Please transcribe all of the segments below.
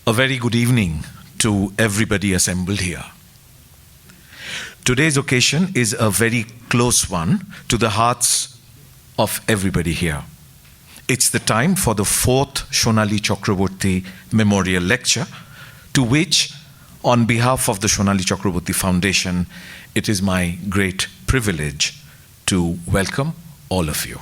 A very good evening to everybody assembled here. Today's occasion is a very close one to the hearts of everybody here. It's the time for the 4th Sonali Chakraborty Memorial Lecture, to which, on behalf of the Sonali Chakraborty Foundation, it is my great privilege to welcome all of you.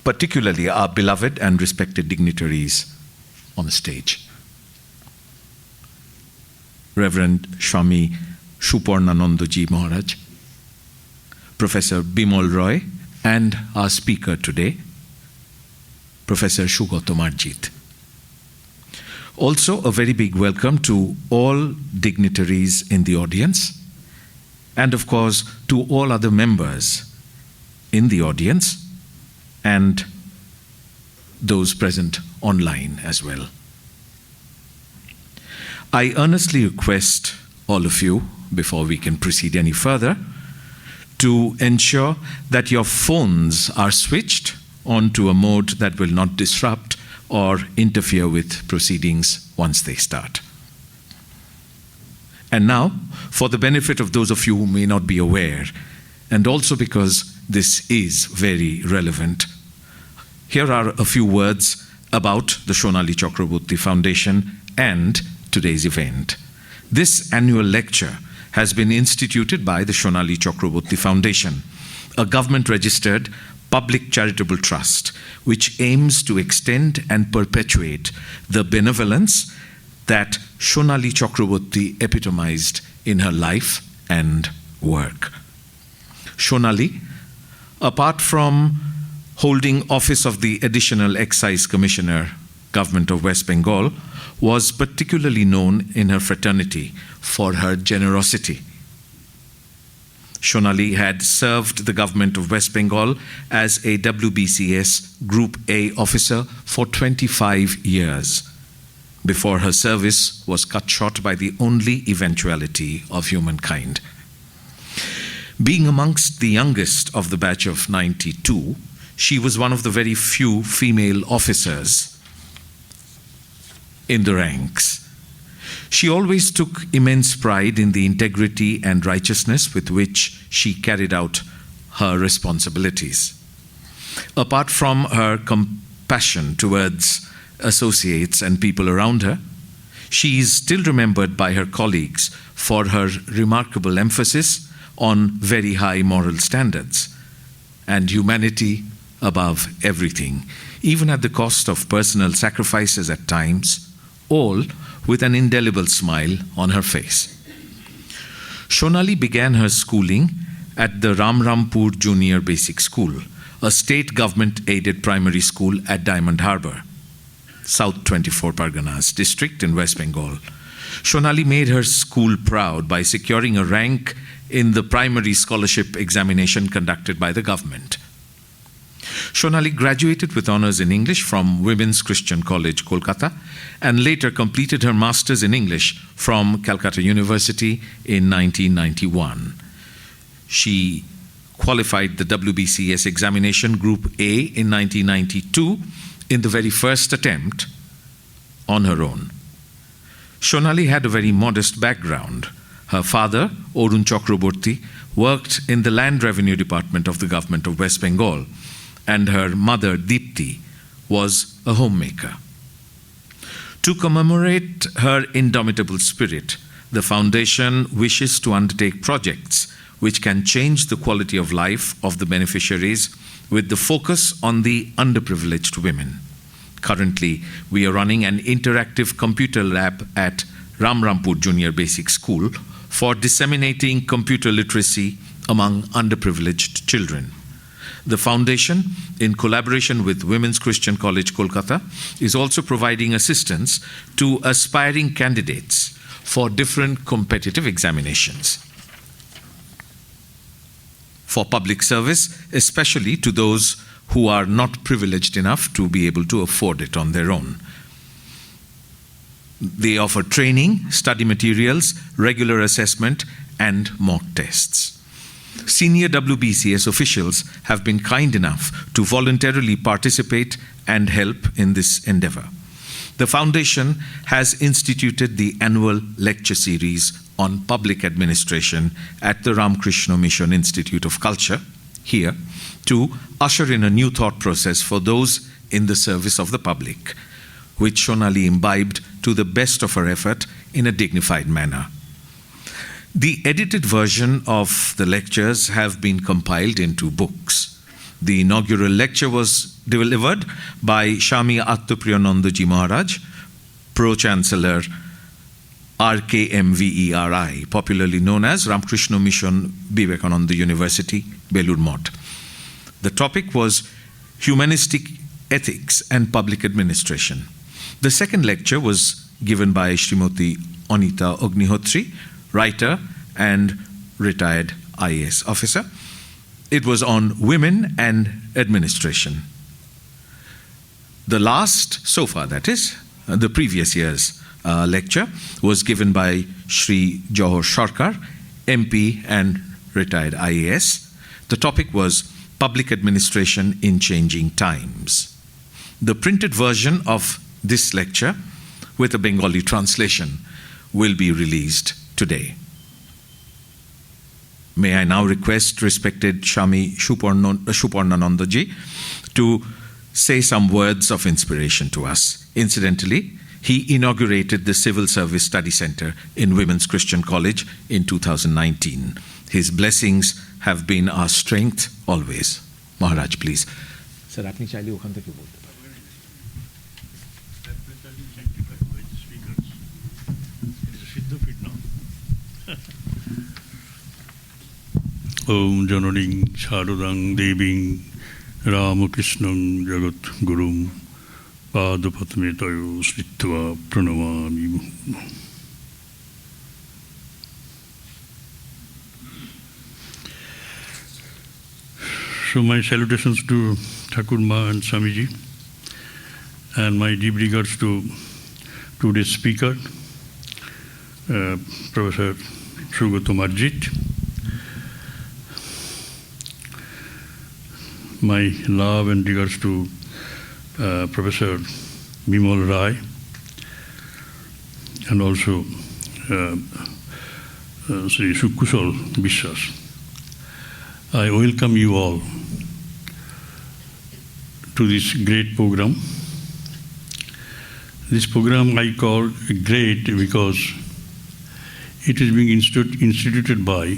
Particularly our beloved and respected dignitaries on the stage. Reverend Swami Shuparnanandaji Maharaj, Professor Bimal Roy, and our speaker today, Professor Sugata Marjit. Also, a very big welcome to all dignitaries in the audience, and of course, to all other members in the audience, and those present online as well. I earnestly request all of you, before we can proceed any further, to ensure that your phones are switched onto a mode that will not disrupt or interfere with proceedings once they start. And now, for the benefit of those of you who may not be aware, and also because this is very relevant, here are a few words about the Sonali Chakraborty Foundation and today's event. This annual lecture has been instituted by the Sonali Chakraborty Foundation, a government-registered public charitable trust which aims to extend and perpetuate the benevolence that Sonali Chakraborty epitomized in her life and work. Sonali, apart from holding office of the Additional Excise Commissioner, Government of West Bengal, was particularly known in her fraternity for her generosity. Sonali had served the government of West Bengal as a WBCS Group A officer for 25 years, before her service was cut short by the only eventuality of humankind. Being amongst the youngest of the batch of 92, she was one of the very few female officers in the ranks. She always took immense pride in the integrity and righteousness with which she carried out her responsibilities. Apart from her compassion towards associates and people around her, she is still remembered by her colleagues for her remarkable emphasis on very high moral standards and humanity above everything, even at the cost of personal sacrifices at times, all with an indelible smile on her face. Sonali began her schooling at the Ramrampur Junior Basic School, a state government-aided primary school at Diamond Harbour, South 24 Parganas district in West Bengal. Sonali made her school proud by securing a rank in the primary scholarship examination conducted by the government. Sonali graduated with honors in English from Women's Christian College, Calcutta, and later completed her master's in English from Calcutta University in 1991. She qualified the WBCS examination Group A in 1992 in the very first attempt on her own. Sonali had a very modest background. Her father, Arun Chakraborty, worked in the Land Revenue Department of the government of West Bengal, and her mother, Deepti, was a homemaker. To commemorate her indomitable spirit, the foundation wishes to undertake projects which can change the quality of life of the beneficiaries with the focus on the underprivileged women. Currently, we are running an interactive computer lab at Ramrampur Junior Basic School for disseminating computer literacy among underprivileged children. The foundation, in collaboration with Women's Christian College, Kolkata, is also providing assistance to aspiring candidates for different competitive examinations. For public service, especially to those who are not privileged enough to be able to afford it on their own. They offer training, study materials, regular assessment, and mock tests. Senior WBCS officials have been kind enough to voluntarily participate and help in this endeavor. The Foundation has instituted the annual lecture series on public administration at the Ramakrishna Mission Institute of Culture, here, to usher in a new thought process for those in the service of the public, which Sonali imbibed to the best of her effort in a dignified manner. The edited version of the lectures have been compiled into books. The inaugural lecture was delivered by Shami Attupriyanandaji Maharaj, Pro-Chancellor RKMVERI, popularly known as Ramakrishna Mission Vivekananda University, Belur Math. The topic was Humanistic Ethics and Public Administration. The second lecture was given by Srimati Anita Agnihotri, writer and retired IAS officer. It was on women and administration. The last, so far that is, the previous year's lecture was given by Shri Johor Sarkar, MP and retired IAS. The topic was Public Administration in Changing Times. The printed version of this lecture, with a Bengali translation, will be released today. May I now request respected Shami Shuparnanandaji to say some words of inspiration to us. Incidentally, he inaugurated the Civil Service Study Center in Women's Christian College in 2019. His blessings have been our strength always. Maharaj, please. Sir, apni chaile okhan theke bolte paren. Om Janoning Sharadang Deving Ramakrishnam Jagat Gurum Padapatmetayo Sritva Pranamami. So my salutations to Thakurma and Swamiji, and my deep regards to today's speaker, Professor Sugata Marjit. My love and regards to Professor Bimal Rai, and also Sri Sukusal Bishwas. I welcome you all to this great program. This program I call great because it is being instituted by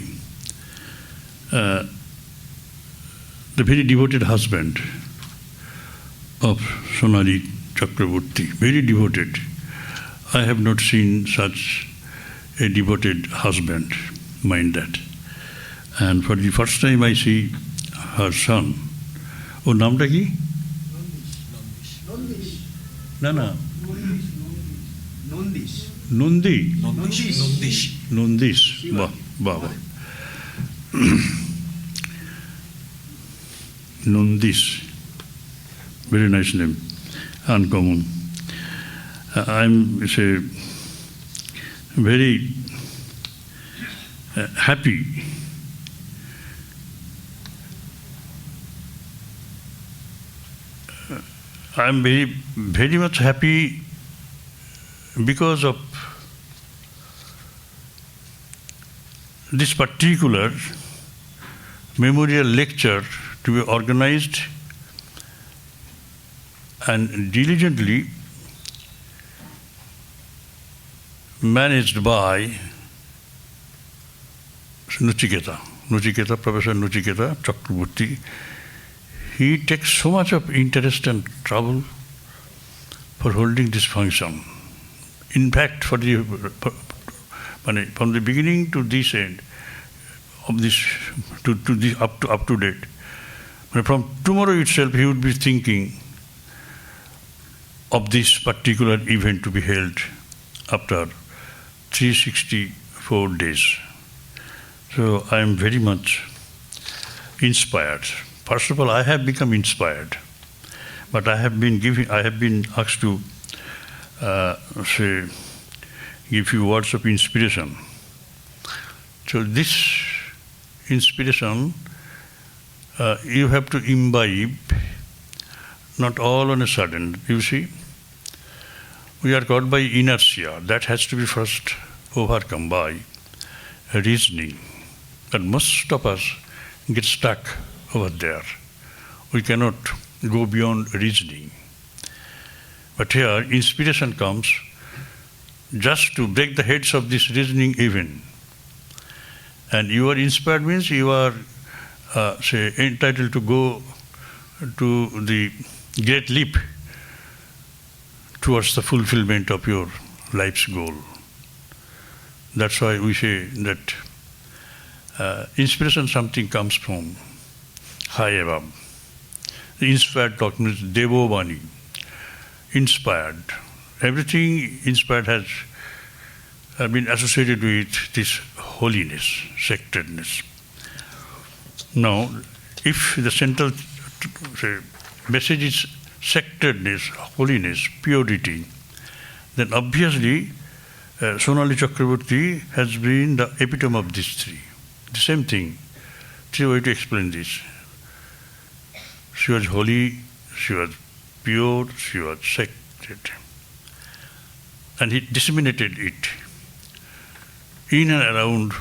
the very devoted husband of Sonali Chakraborty, very devoted. I have not seen such a devoted husband, mind that. And for the first time I see her son. Oh, namta ki? Nana. Nundi. Nundish. Baba. Nundis, very nice name, uncommon. I'm very happy I'm very much happy because of this particular memorial lecture to be organized and diligently managed by Professor Chakraborty. He takes so much of interest and trouble for holding this function. In fact, from the beginning to this end, of this to this up to date, from tomorrow itself he would be thinking of this particular event to be held after 364 days. So I am very much inspired. First of all, I have become inspired, but I have been asked to give few words of inspiration. So this inspiration, you have to imbibe, not all on a sudden. You see, we are caught by inertia. That has to be first overcome by reasoning. But most of us get stuck over there. We cannot go beyond reasoning. But here, inspiration comes just to break the heads of this reasoning even. And you are inspired means you are, entitled to go to the great leap towards the fulfillment of your life's goal. That's why we say that inspiration something comes from high above. The inspired talk means Devo Vani, inspired. Everything inspired has been associated with this holiness, sacredness. Now, if the central message is sacredness, holiness, purity, then obviously Sonali Chakraborty has been the epitome of these three. The same thing. Three ways to explain this. She was holy, she was pure, she was sacred. And he disseminated it in and around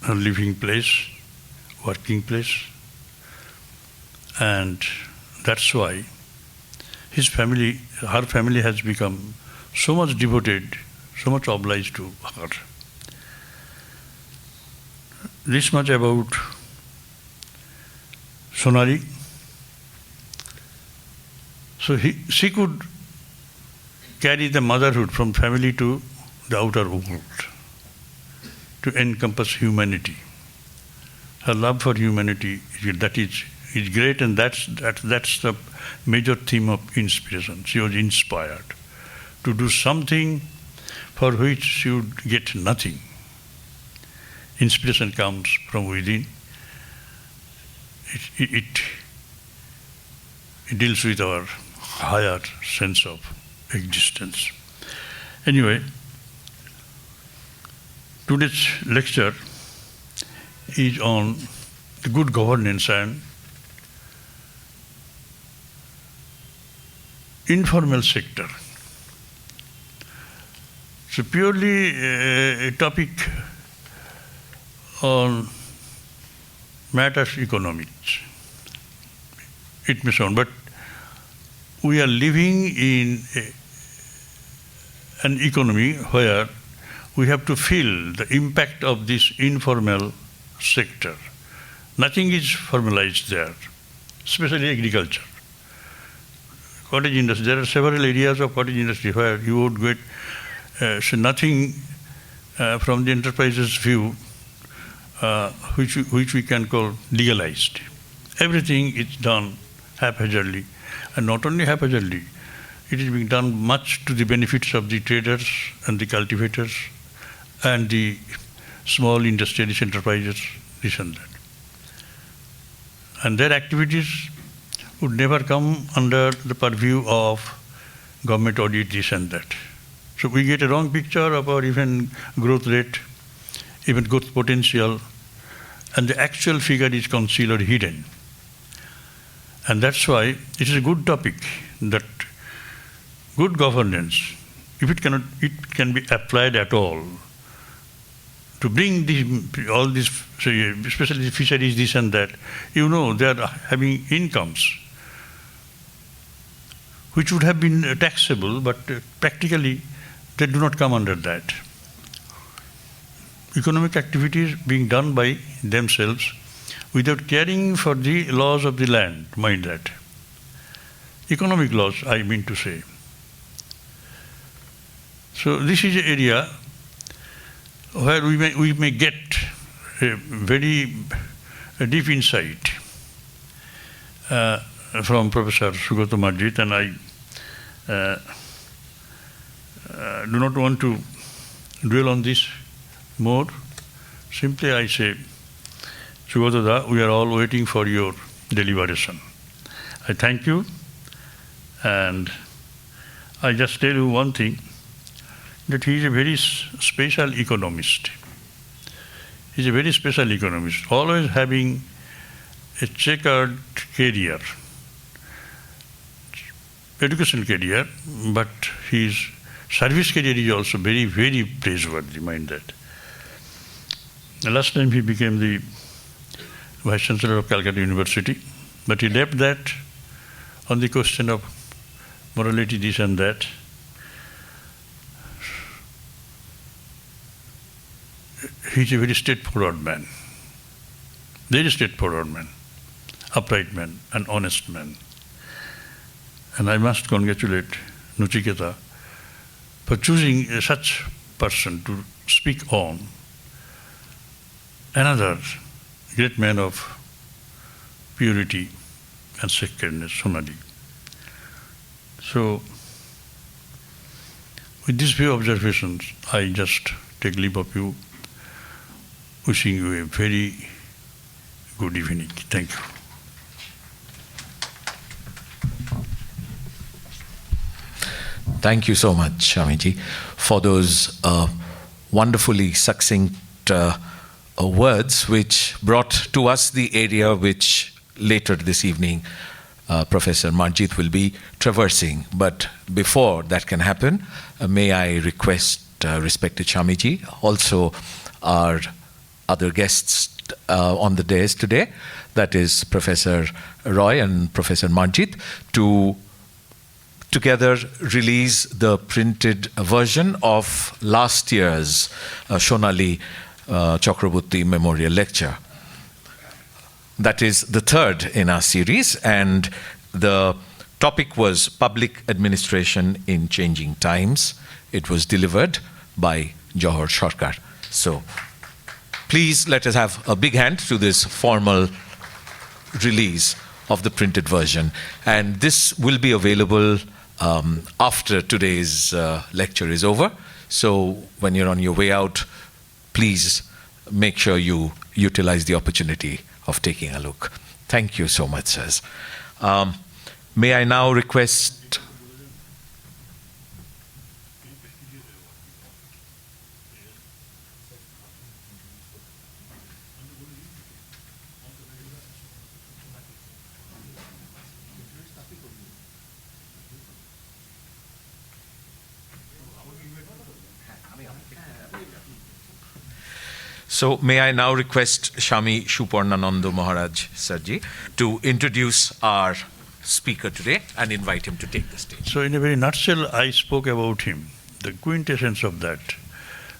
her living place, working place. And that's why her family has become so much devoted, so much obliged to her. This much about Sonali. So she could carry the motherhood from family to the outer world, to encompass humanity. Her love for humanity, that is great, and that's the major theme of inspiration. She was inspired to do something for which she would get nothing. Inspiration comes from within. It deals with our higher sense of existence. Anyway, today's lecture is on the good governance and informal sector. So purely a topic on matters economics. It may sound, but we are living in an economy where we have to feel the impact of this informal sector. Nothing is formalized there, especially agriculture. Cottage industry, there are several areas of cottage industry where you would get nothing from the enterprise's view which we can call legalized. Everything is done haphazardly, and not only haphazardly, it is being done much to the benefits of the traders and the cultivators and the small industrialist enterprises, this and that. And their activities would never come under the purview of government audit, this and that. So we get a wrong picture of our even growth rate, even growth potential, and the actual figure is concealed or hidden. And that's why it is a good topic that good governance, if it can be applied at all, to bring all these, especially fisheries, this and that, they are having incomes which would have been taxable, but practically they do not come under that. Economic activities being done by themselves without caring for the laws of the land, mind that. Economic laws, I mean to say. So this is an area where we may get a very deep insight from Professor Sugata Marjit, and I do not want to dwell on this more. Simply I say, Sugata, we are all waiting for your deliberation. I thank you, and I just tell you one thing, that he is a very special economist. He's a very special economist, always having a checkered career, educational career, but his service career is also very, very praiseworthy, mind that. The last time he became the Vice Chancellor of Calcutta University, but he left that on the question of morality, this and that. He's a very straightforward man, upright man, and honest man. And I must congratulate Nuchiketa for choosing such person to speak on another great man of purity and sacredness, Sonali. So, with these few observations, I just take leave of you, wishing you a very good evening. Thank you. Thank you so much, Shamiji, for those wonderfully succinct words which brought to us the area which later this evening Professor Marjit will be traversing. But before that can happen, may I request respected Shamiji, also our other guests on the dais today, that is Professor Roy and Professor Marjit, to together release the printed version of last year's Sonali Chakraborty Memorial Lecture. That is the third in our series, and the topic was Public Administration in Changing Times. It was delivered by Johor Sarkar. So please let us have a big hand to this formal release of the printed version. And this will be available after today's lecture is over. So when you're on your way out, please make sure you utilize the opportunity of taking a look. Thank you so much, sirs. May I now request... So may I now request Shami Shuparnanando Maharaj Sarji to introduce our speaker today and invite him to take the stage. So in a very nutshell, I spoke about him, the quintessence of that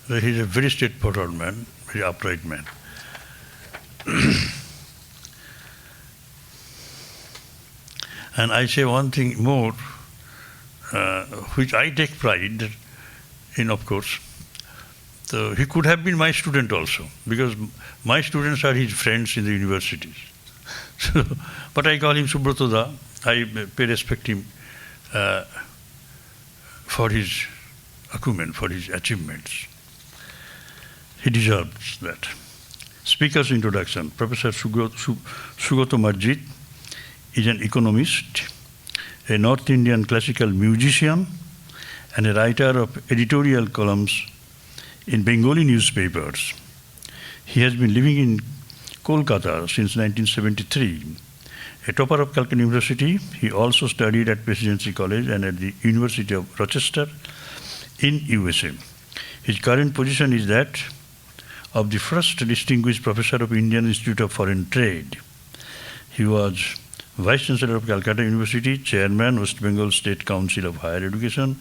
he's a very straightforward man, very upright man. And I say one thing more, which I take pride in, of course. So he could have been my student also, because my students are his friends in the universities. So, but I call him Subratoda. I pay respect him for his acumen, for his achievements. He deserves that. Speaker's introduction. Professor Sugata Marjit is an economist, a North Indian classical musician, and a writer of editorial columns in Bengali newspapers. He has been living in Kolkata since 1973. A topper of Calcutta University, he also studied at Presidency College and at the University of Rochester in USA. His current position is that of the first distinguished professor of Indian Institute of Foreign Trade. He was Vice Chancellor of Calcutta University, Chairman, West Bengal State Council of Higher Education,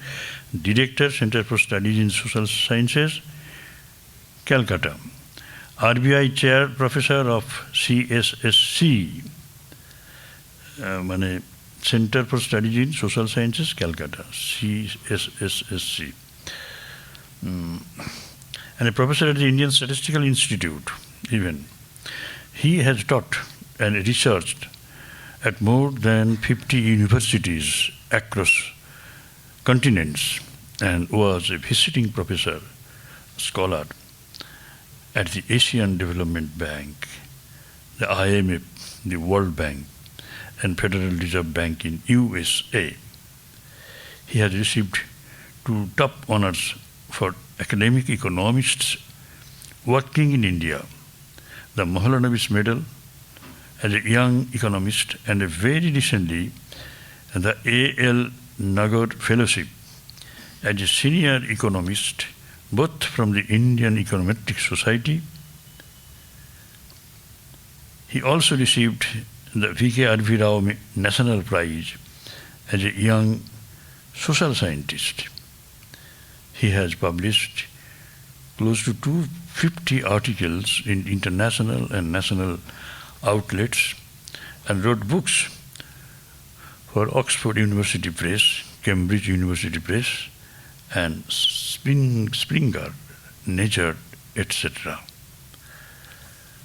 Director, Center for Studies in Social Sciences, Calcutta, RBI Chair Professor of CSSC, Center for Studies in Social Sciences, Calcutta, CSSC, and a professor at the Indian Statistical Institute, even. He has taught and researched at more than 50 universities across continents and was a visiting professor, scholar at the Asian Development Bank, the IMF, the World Bank, and Federal Reserve Bank in USA. He has received 2 top honors for academic economists working in India the Mahalanobis Medal as a young economist, and very recently the A.L. Nagar Fellowship as a senior economist, both from the Indian Econometric Society. He also received the V.K.R.V. Rao National Prize as a young social scientist. He has published close to 250 articles in international and national outlets and wrote books for Oxford University Press, Cambridge University Press, and Springer, Nature, etc.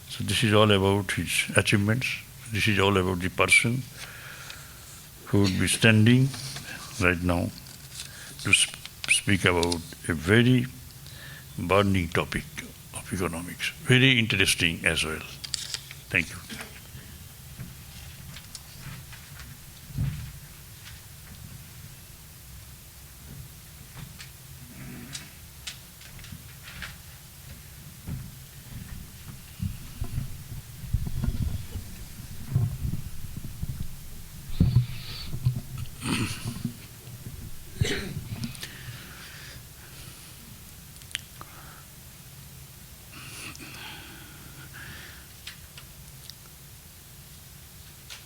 So this is all about his achievements. This is all about the person who would be standing right now to speak about a very burning topic of economics. Very interesting as well. Thank you.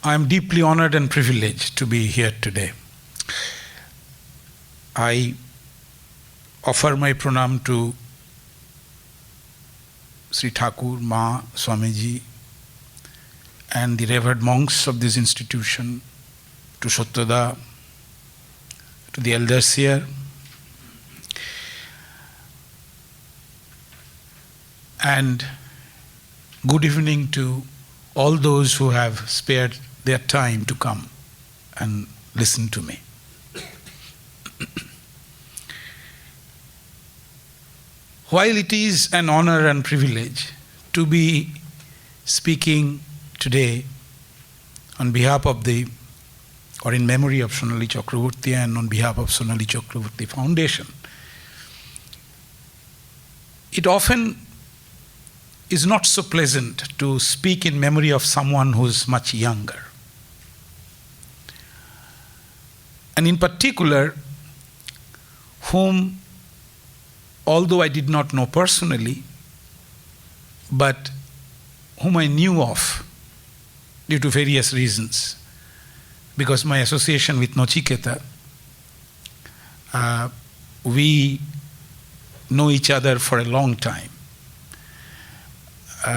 I am deeply honored and privileged to be here today. I offer my pranam to Sri Thakur, Ma, Swamiji, and the revered monks of this institution, to Shotoda, to the elders here, and good evening to all those who have spared their time to come and listen to me. While it is an honor and privilege to be speaking today on behalf of or in memory of Sonali Chakraborty and on behalf of Sonali Chakraborty Foundation, it often is not so pleasant to speak in memory of someone who's much younger. And in particular, whom, although I did not know personally, but whom I knew of due to various reasons, because my association with Nachiketa, we know each other for a long time.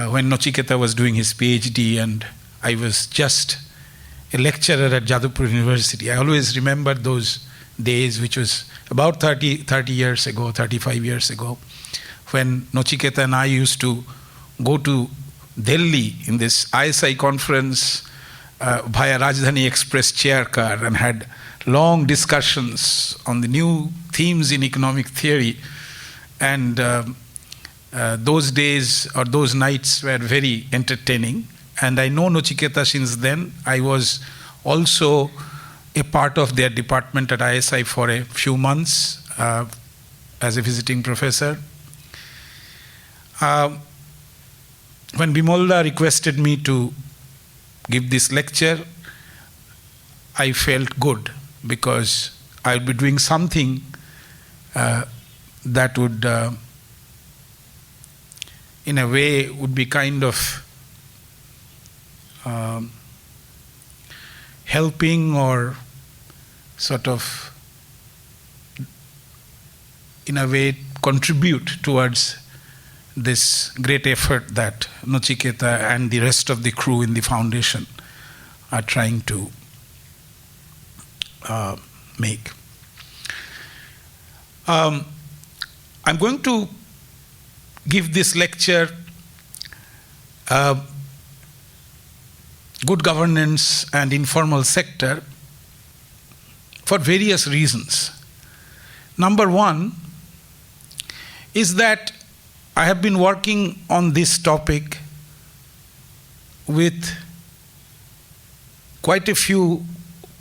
When Nachiketa was doing his PhD and I was just a lecturer at Jadavpur University, I always remember those days, which was about 30 years ago, 35 years ago, when Nachiketa and I used to go to Delhi in this ISI conference via Rajdhani Express chair car and had long discussions on the new themes in economic theory. And those days or those nights were very entertaining. And I know Nachiketa since then. I was also a part of their department at ISI for a few months as a visiting professor. When Bimolda requested me to give this lecture, I felt good because I would be doing something that would, in a way, would be kind of helping or sort of, in a way, contribute towards this great effort that Nachiketa and the rest of the crew in the foundation are trying to make. I'm going to give this lecture, Good Governance and Informal Sector, for various reasons. Number one is that I have been working on this topic with quite a few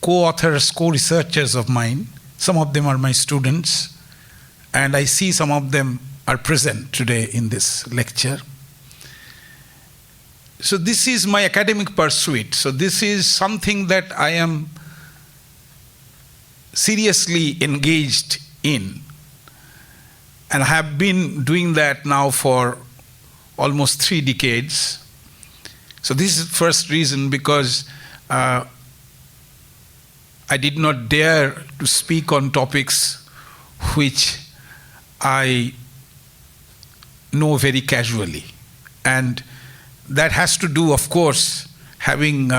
co-authors, co-researchers of mine. Some of them are my students, and I see some of them are present today in this lecture. So this is my academic pursuit. So this is something that I am seriously engaged in. And I have been doing that now for almost 3 decades. So this is the first reason, because I did not dare to speak on topics which I know very casually. And that has to do, of course, having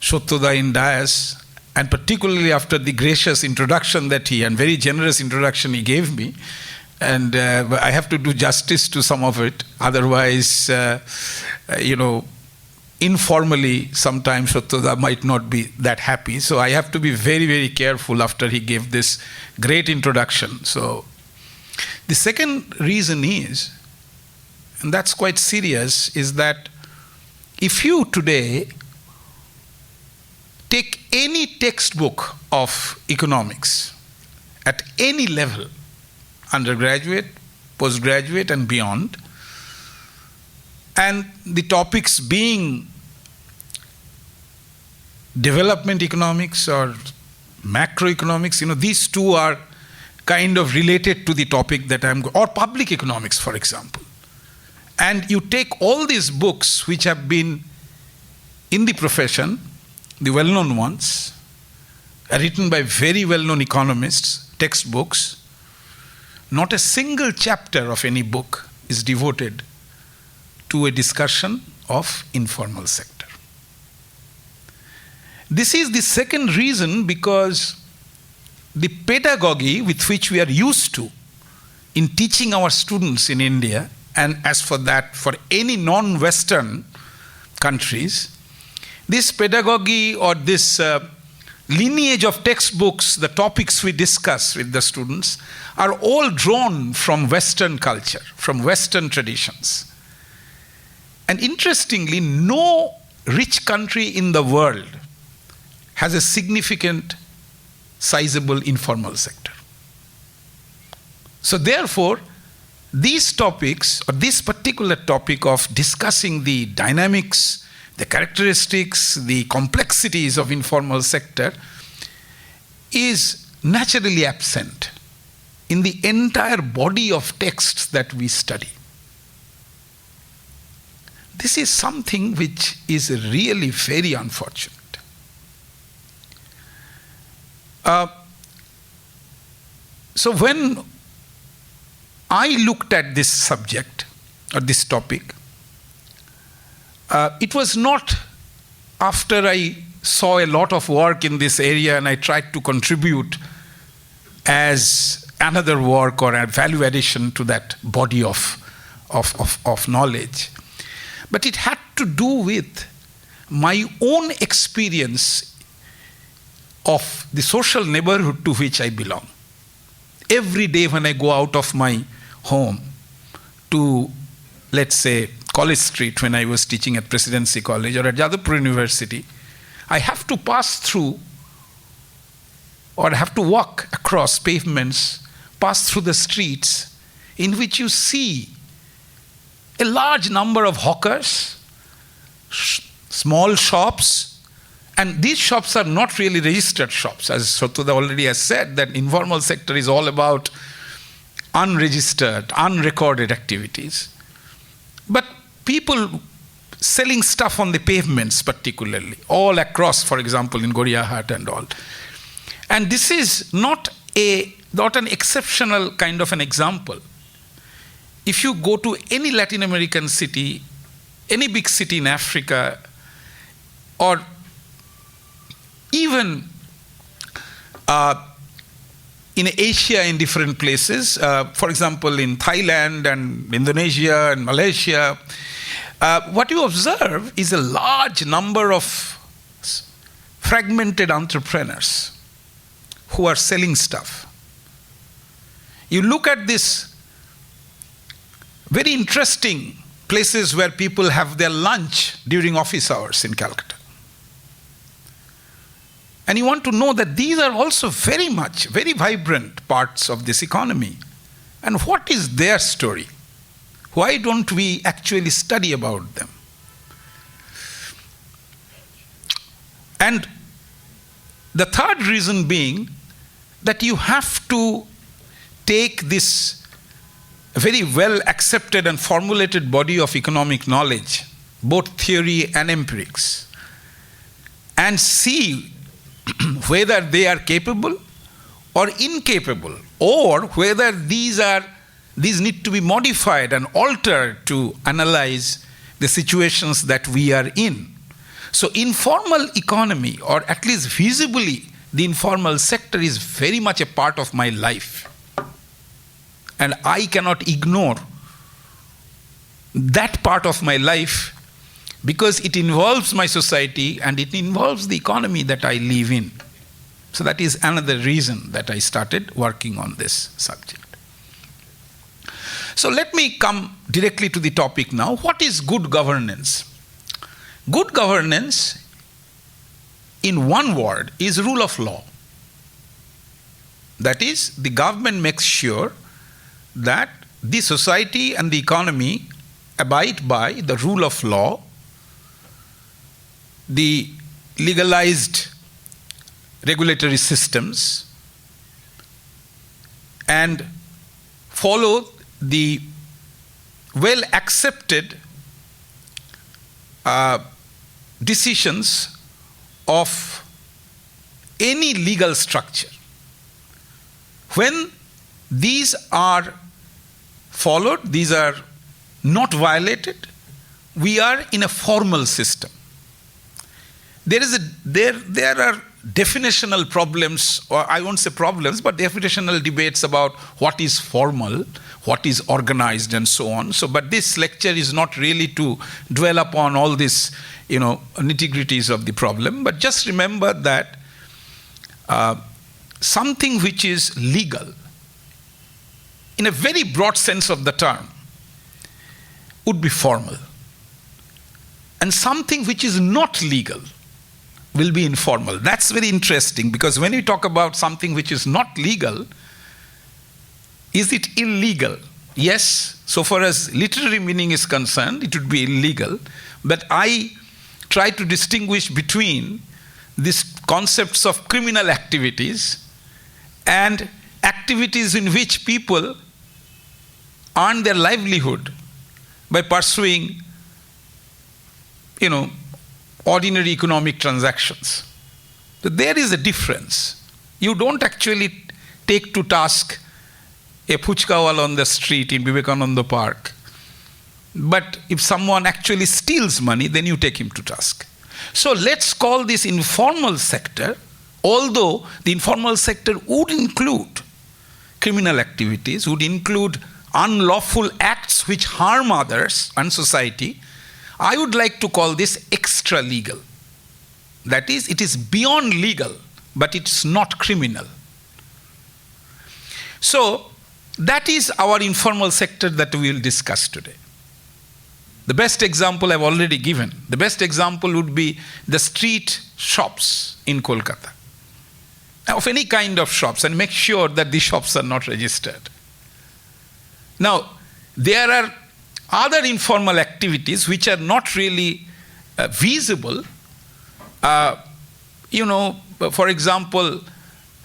Shotoda in dais, and particularly after the gracious introduction that and very generous introduction he gave me. And I have to do justice to some of it. Otherwise, informally, sometimes Shotoda might not be that happy. So I have to be very, very careful after he gave this great introduction. So the second reason is, and that's quite serious, is that if you today take any textbook of economics at any level, undergraduate, postgraduate, and beyond, and the topics being development economics or macroeconomics, these two are kind of related to the topic that or public economics, for example. And you take all these books which have been in the profession, the well-known ones, written by very well-known economists, textbooks, not a single chapter of any book is devoted to a discussion of informal sector. This is the second reason, because the pedagogy with which we are used to in teaching our students in India, and as for that, for any non-Western countries, this pedagogy or this lineage of textbooks, the topics we discuss with the students, are all drawn from Western culture, from Western traditions. And interestingly, no rich country in the world has a significant, sizable informal sector. So therefore, these topics, or this particular topic of discussing the dynamics, the characteristics, the complexities of informal sector, is naturally absent in the entire body of texts that we study. This is something which is really very unfortunate. So when I looked at this subject, or this topic, it was not after I saw a lot of work in this area and I tried to contribute as another work or a value addition to that body of knowledge. But it had to do with my own experience of the social neighborhood to which I belong. Every day when I go out of my home to, let's say, College Street, when I was teaching at Presidency College or at Jadavpur University, I have to pass through, or I have to walk across pavements, pass through the streets in which you see a large number of hawkers, small shops, and these shops are not really registered shops. As Shotoda already has said, that informal sector is all about unregistered, unrecorded activities. But people selling stuff on the pavements particularly, all across, for example, in Goriahat and all. And this is not an exceptional kind of an example. If you go to any Latin American city, any big city in Africa, or even in Asia in different places, for example, in Thailand and Indonesia and Malaysia, what you observe is a large number of fragmented entrepreneurs who are selling stuff. You look at this very interesting places where people have their lunch during office hours in Calcutta. And you want to know that these are also very vibrant parts of this economy. And what is their story? Why don't we actually study about them? And the third reason being that you have to take this very well accepted and formulated body of economic knowledge, both theory and empirics, and see whether they are capable or incapable, or whether these need to be modified and altered to analyze the situations that we are in. So informal economy, or at least visibly the informal sector, is very much a part of my life. And I cannot ignore that part of my life because it involves my society and it involves the economy that I live in. So that is another reason that I started working on this subject. So let me come directly to the topic now. What is good governance? Good governance, in one word, is rule of law. That is, the government makes sure that the society and the economy abide by the rule of law, the legalized regulatory systems, and follow the well accepted decisions of any legal structure. When these are followed, these are not violated, we are in a formal system. There are definitional problems, or I won't say problems, but definitional debates about what is formal, what is organized, and so on. But this lecture is not really to dwell upon all these, nitty-gritties of the problem. But just remember that something which is legal, in a very broad sense of the term, would be formal, and something which is not legal will be informal. That's very interesting, because when we talk about something which is not legal, is it illegal? Yes, so far as literary meaning is concerned, it would be illegal. But I try to distinguish between these concepts of criminal activities and activities in which people earn their livelihood by pursuing, ordinary economic transactions. So there is a difference. You don't actually take to task a puchkawal on the street in Vivekananda Park. But if someone actually steals money, then you take him to task. So let's call this informal sector, although the informal sector would include criminal activities, would include unlawful acts which harm others and society. I would like to call this extra legal. That is, it is beyond legal, but it's not criminal. So that is our informal sector that we will discuss today. The best example I've already given. The best example would be the street shops in Calcutta. Of any kind of shops, and make sure that the shops are not registered. Now, there are other informal activities which are not really visible. For example,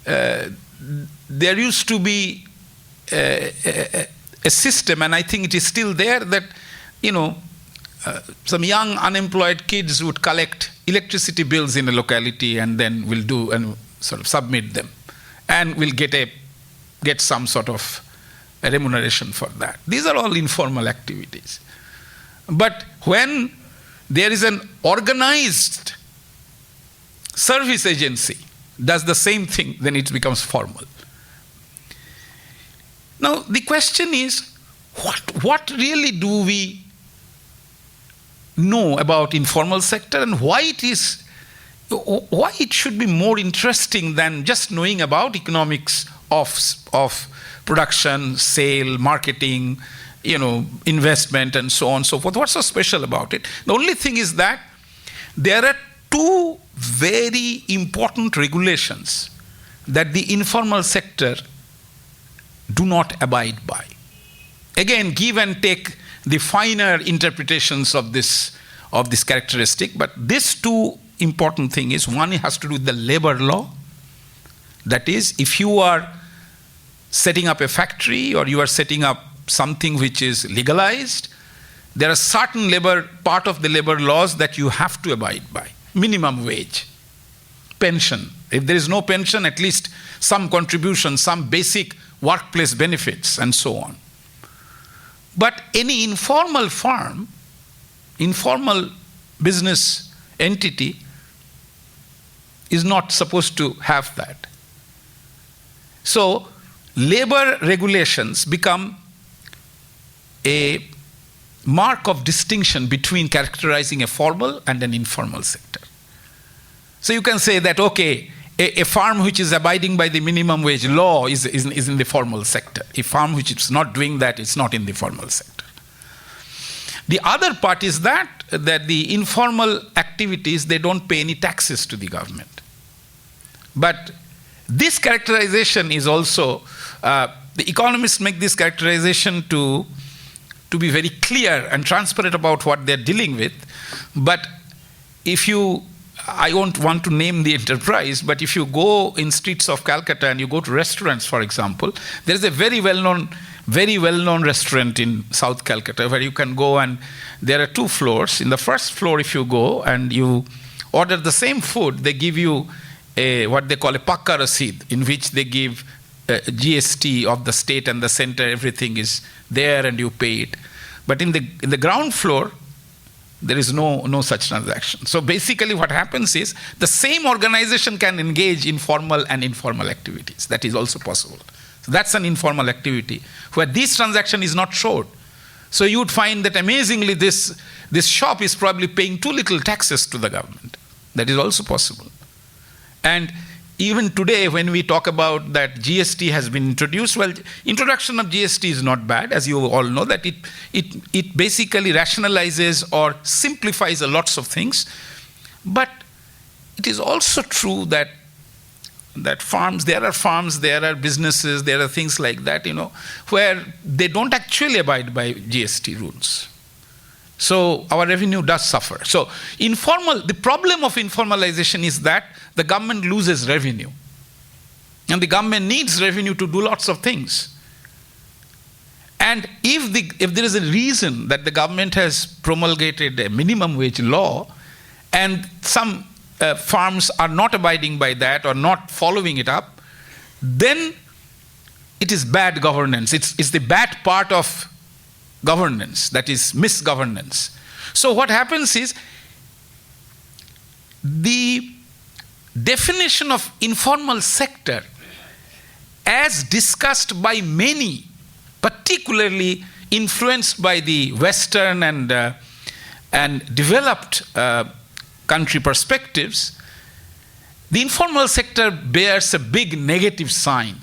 there used to be a system, and I think it is still there, that some young unemployed kids would collect electricity bills in a locality and then will do and sort of submit them, and will get some sort of a remuneration for that. These are all informal activities. But when there is an organized service agency does the same thing, then it becomes formal. Now the question is, what really do we know about informal sector, and why it should be more interesting than just knowing about economics of production, sale, marketing, investment, and so on and so forth. What's so special about it? The only thing is that there are two very important regulations that the informal sector do not abide by. Again, give and take the finer interpretations of this characteristic, but these two important thing is, one has to do with the labor law. That is, if you are setting up a factory or you are setting up something which is legalized, there are certain part of the labor laws that you have to abide by. Minimum wage, pension. If there is no pension, at least some contribution, some basic workplace benefits, and so on. But any informal firm, informal business entity is not supposed to have that. So labor regulations become a mark of distinction between characterizing a formal and an informal sector. So you can say that, okay, a firm which is abiding by the minimum wage law is in the formal sector. A firm which is not doing that is not in the formal sector. The other part is that the informal activities, they don't pay any taxes to the government. But this characterization is also, the economists make this characterization to be very clear and transparent about what they're dealing with. But I don't want to name the enterprise, but if you go in streets of Calcutta and you go to restaurants, for example, there is a very well-known restaurant in South Calcutta where you can go, and there are 2 floors. In the first floor, if you go and you order the same food, they give you what they call a pakka rasid, in which they give GST of the state and the center, everything is there and you pay it. But in the ground floor, there is no such transaction. So basically what happens is, the same organization can engage in formal and informal activities. That is also possible. So that's an informal activity where this transaction is not showed. So you would find that amazingly this shop is probably paying too little taxes to the government. That is also possible. And even today, when we talk about that GST has been introduced, well, introduction of GST is not bad, as you all know, that it basically rationalizes or simplifies a lots of things. But it is also true that there are businesses, there are things like that, where they don't actually abide by GST rules. So our revenue does suffer. So the problem of informalization is that the government loses revenue. And the government needs revenue to do lots of things. And if there is a reason that the government has promulgated a minimum wage law, and some firms are not abiding by that or not following it up, then it is bad governance. It's the bad part of governance, that is misgovernance. So what happens is, the definition of informal sector as discussed by many, particularly influenced by the Western and developed country perspectives, the informal sector bears a big negative sign.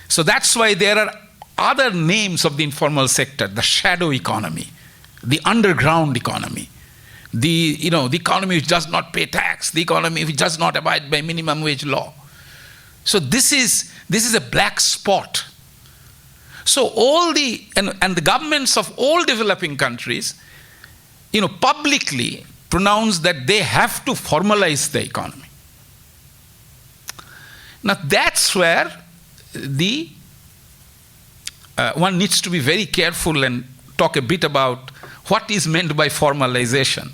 So that's why there are other names of the informal sector: the shadow economy, the underground economy, the economy which does not pay tax, the economy which does not abide by minimum wage law. So this is a black spot. So all the governments of all developing countries, publicly pronounce that they have to formalize the economy. Now that's where one needs to be very careful and talk a bit about what is meant by formalization.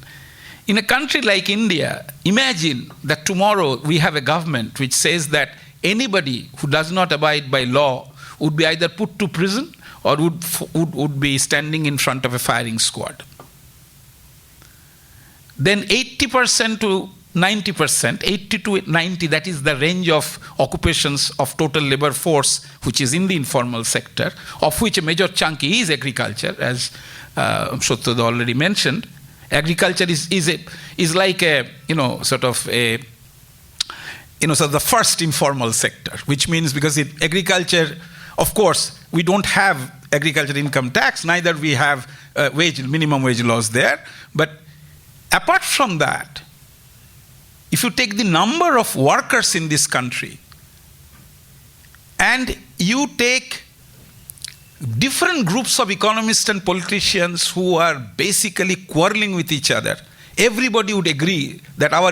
In a country like India, imagine that tomorrow we have a government which says that anybody who does not abide by law would be either put to prison or would be standing in front of a firing squad. Then 80% to 90%, 80 to 90, that is the range of occupations of total labor force which is in the informal sector, of which a major chunk is agriculture, as Shottad already mentioned. Agriculture is like the first informal sector, which means because agriculture, of course, we don't have agriculture income tax, neither we have minimum wage laws there. But apart from that, if you take the number of workers in this country and you take different groups of economists and politicians who are basically quarreling with each other everybody would agree that our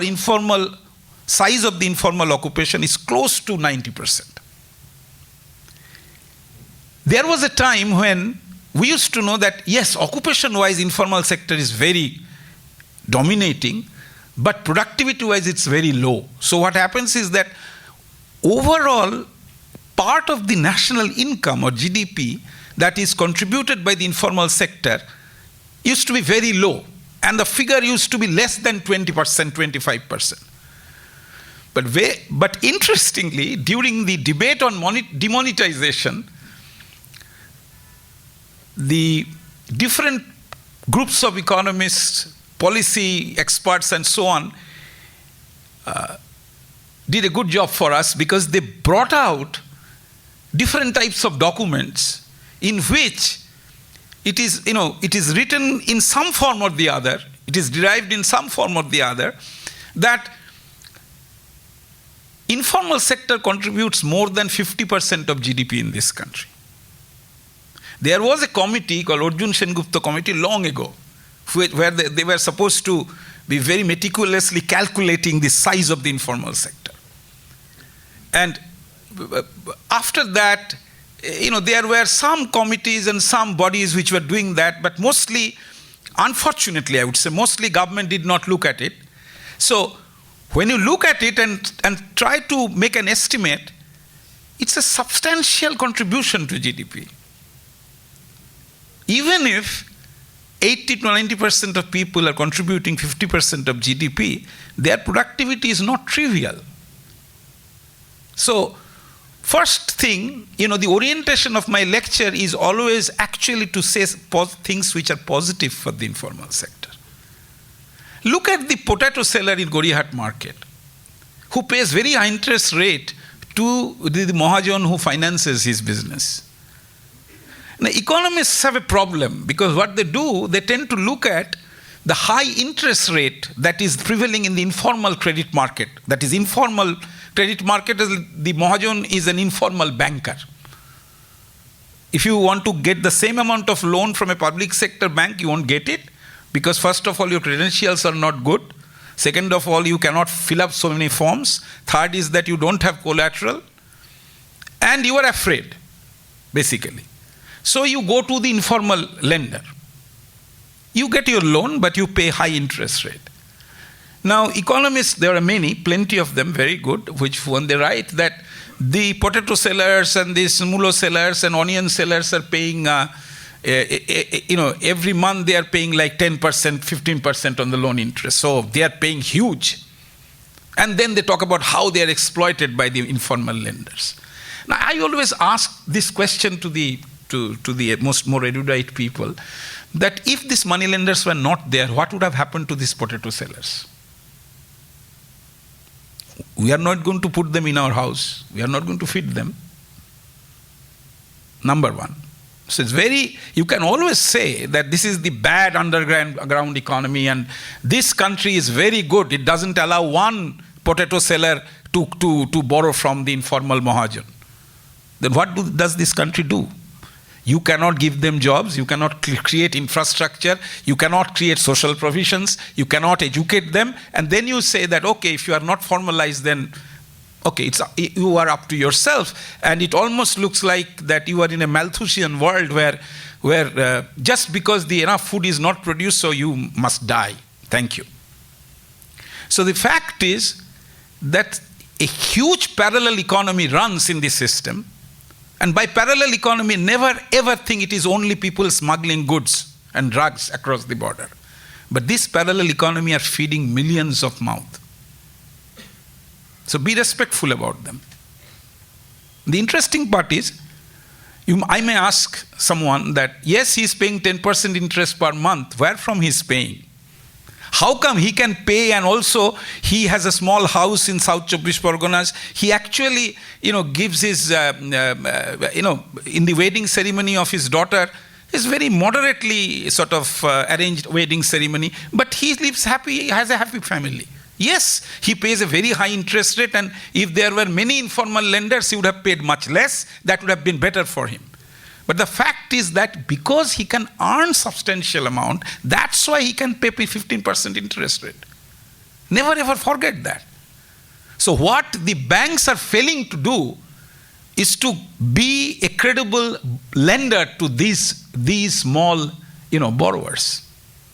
size of the informal occupation is close to 90%. There was a time when we used to know that, yes, occupation-wise, informal sector is very dominating, but productivity-wise, it's very low. So what happens is that overall, part of the national income or GDP that is contributed by the informal sector used to be very low. And the figure used to be less than 20%, 25%. But interestingly, during the debate on demonetization, the different groups of economists, policy experts, and so on did a good job for us, because they brought out different types of documents in which it is written in some form or the other, it is derived in some form or the other, that informal sector contributes more than 50% of GDP in this country. There was a committee called Arjun Sengupta Committee long ago, where they were supposed to be very meticulously calculating the size of the informal sector. And after that, there were some committees and some bodies which were doing that, but mostly, unfortunately, I would say, mostly government did not look at it. So when you look at it and try to make an estimate, it's a substantial contribution to GDP. Even if 80 to 90% of people are contributing 50% of GDP, their productivity is not trivial. So, first thing, the orientation of my lecture is always actually to say things which are positive for the informal sector. Look at the potato seller in Gorihat market, who pays very high interest rate to the Mahajan who finances his business. Now, economists have a problem, because what they do, they tend to look at the high interest rate that is prevailing in the informal credit market. That is, informal credit market, the Mahajan is an informal banker. If you want to get the same amount of loan from a public sector bank, you won't get it, because first of all, your credentials are not good. Second of all, you cannot fill up so many forms. Third is that you don't have collateral. And you are afraid, basically. So you go to the informal lender. You get your loan, but you pay high interest rate. Now, economists, there are many, plenty of them, very good, which when they write that the potato sellers and the mulo sellers and onion sellers are paying, every month they are paying like 10%, 15% on the loan interest. So they are paying huge. And then they talk about how they are exploited by the informal lenders. Now, I always ask this question to the more erudite people, that if these money lenders were not there, what would have happened to these potato sellers? We are not going to put them in our house. We are not going to feed them. Number one. So you can always say that this is the bad underground economy and this country is very good. It doesn't allow one potato seller to borrow from the informal Mahajan. Then what does this country do? You cannot give them jobs, you cannot create infrastructure, you cannot create social provisions, you cannot educate them, and then you say that, okay, if you are not formalized, then, okay, you are up to yourself. And it almost looks like that you are in a Malthusian world where just because enough food is not produced, so you must die. Thank you. So the fact is that a huge parallel economy runs in this system. And by parallel economy, never ever think it is only people smuggling goods and drugs across the border. But this parallel economy are feeding millions of mouths. So be respectful about them. The interesting part is, I may ask someone that, yes, he is paying 10% interest per month. Where from he is paying? How come he can pay and also he has a small house in South Chobbish Parganas? He actually, gives his, in the wedding ceremony of his daughter, is very moderately sort of arranged wedding ceremony, but he lives happy, he has a happy family. Yes, he pays a very high interest rate, and if there were many informal lenders, he would have paid much less. That would have been better for him. But the fact is that because he can earn substantial amount, that's why he can pay 15% interest rate. Never ever forget that. So what the banks are failing to do is to be a credible lender to these small, borrowers.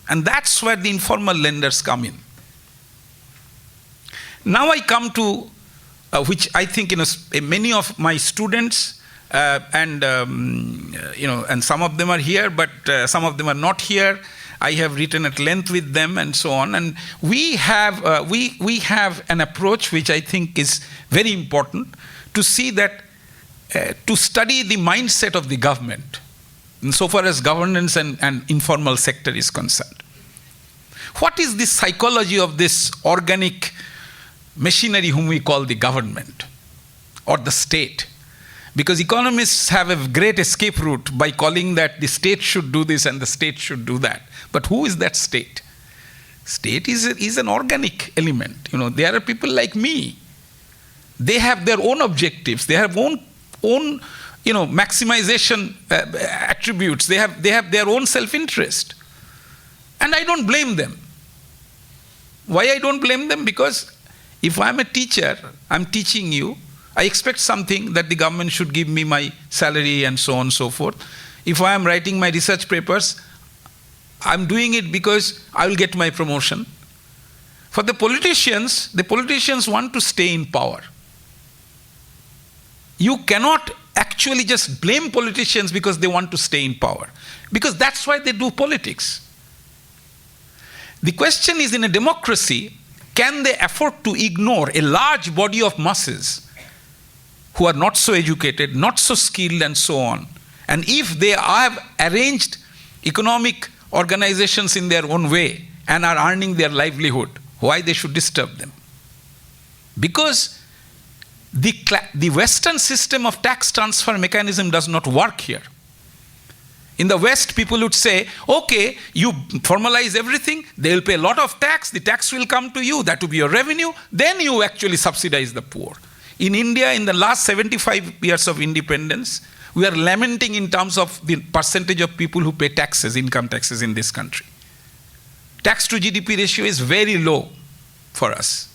And that's where the informal lenders come in. Now I come to, which I think many of my students, and some of them are here, but some of them are not here. I have written at length with them and so on. And we have an approach which I think is very important to see that, to study the mindset of the government, so far as governance and informal sector is concerned. What is the psychology of this organic machinery whom we call the government or the state? Because economists have a great escape route by calling that the state should do this and the state should do that. But who is that state? State is an organic element. There are people like me. They have their own objectives. They have own maximization attributes. They have their own self-interest. And I don't blame them. Why I don't blame them? Because if I'm a teacher, I'm teaching you, I expect something that the government should give me my salary and so on and so forth. If I am writing my research papers, I'm doing it because I will get my promotion. For the politicians want to stay in power. You cannot actually just blame politicians because they want to stay in power, because that's why they do politics. The question is, in a democracy, can they afford to ignore a large body of masses who are not so educated, not so skilled and so on? And if they have arranged economic organizations in their own way and are earning their livelihood, why they should disturb them? Because the Western system of tax transfer mechanism does not work here. In the West, people would say, okay, you formalize everything, they will pay a lot of tax, the tax will come to you, that will be your revenue, then you actually subsidize the poor. In India, in the last 75 years of independence, we are lamenting in terms of the percentage of people who pay taxes, income taxes in this country. Tax to GDP ratio is very low for us.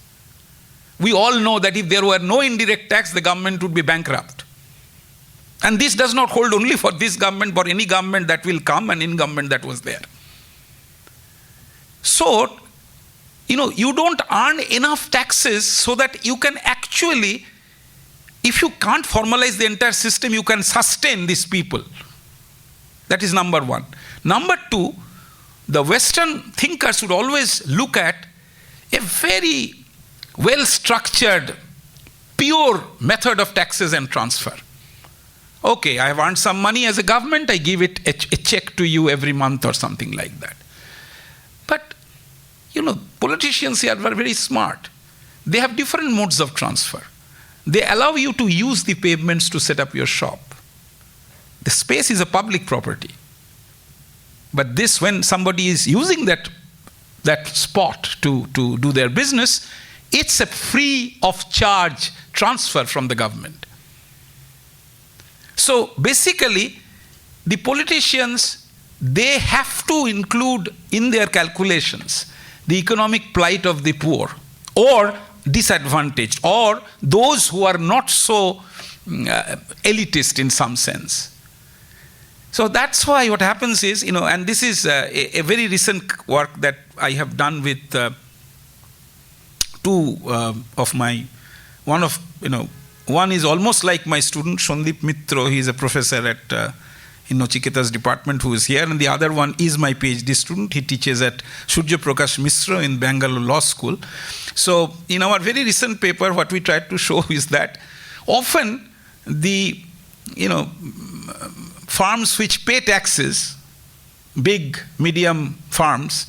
We all know that if there were no indirect tax, the government would be bankrupt. And this does not hold only for this government, but any government that will come and any government that was there. So, you don't earn enough taxes so that you can actually, if you can't formalize the entire system, you can sustain these people. That is number one. Number two, the Western thinkers would always look at a very well-structured, pure method of taxes and transfer. Okay, I have earned some money as a government, I give it a check to you every month or something like that. But, politicians here are very smart. They have different modes of transfer. They allow you to use the pavements to set up your shop. The space is a public property. But this, when somebody is using that spot to do their business, it's a free of charge transfer from the government. So basically, the politicians, they have to include in their calculations the economic plight of the poor or disadvantaged or those who are not so elitist in some sense. So that's why what happens is, and this is a very recent work that I have done with two of my, one is almost like my student, Shondip Mitro. He is a professor at Nachiketa's department who is here. And the other one is my PhD student. He teaches at Surya Prakash Misra in Bangalore Law School. So in our very recent paper, what we tried to show is that often the, farms which pay taxes, big, medium farms,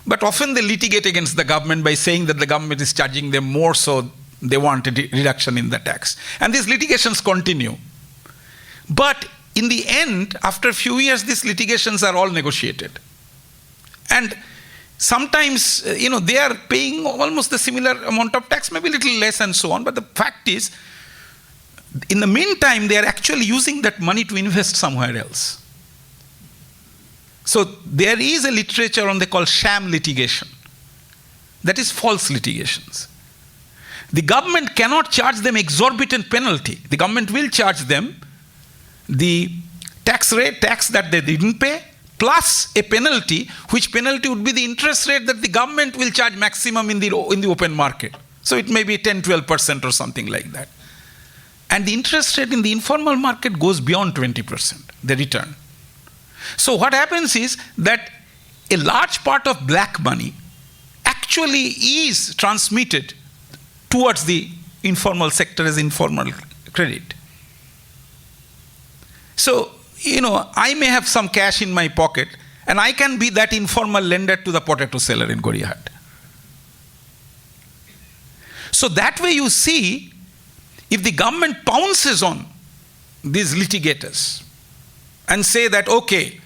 but often they litigate against the government by saying that the government is charging them more, so they want a reduction in the tax. And these litigations continue. But in the end, after a few years, these litigations are all negotiated. And sometimes, they are paying almost the similar amount of tax, maybe a little less and so on. But the fact is, in the meantime, they are actually using that money to invest somewhere else. So there is a literature on they call sham litigation. That is false litigations. The government cannot charge them exorbitant penalty. The government will charge them the tax that they didn't pay, plus a penalty, which penalty would be the interest rate that the government will charge maximum in the open market. So it may be 10-12% or something like that. And the interest rate in the informal market goes beyond 20%, the return. So what happens is that a large part of black money actually is transmitted towards the informal sector as informal credit. So, I may have some cash in my pocket and I can be that informal lender to the potato seller in Gorihat. So that way you see, if the government pounces on these litigators and say that, okay,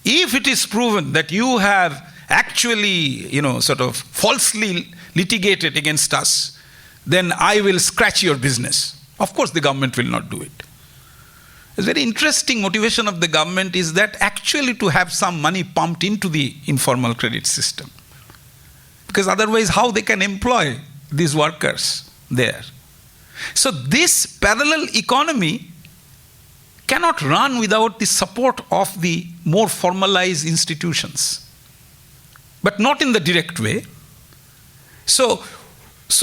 if it is proven that you have actually, sort of falsely litigated against us, then I will scratch your business. Of course, the government will not do it. A very interesting motivation of the government is that actually to have some money pumped into the informal credit system. Because otherwise, how they can employ these workers there? So this parallel economy cannot run without the support of the more formalized institutions, but not in the direct way. So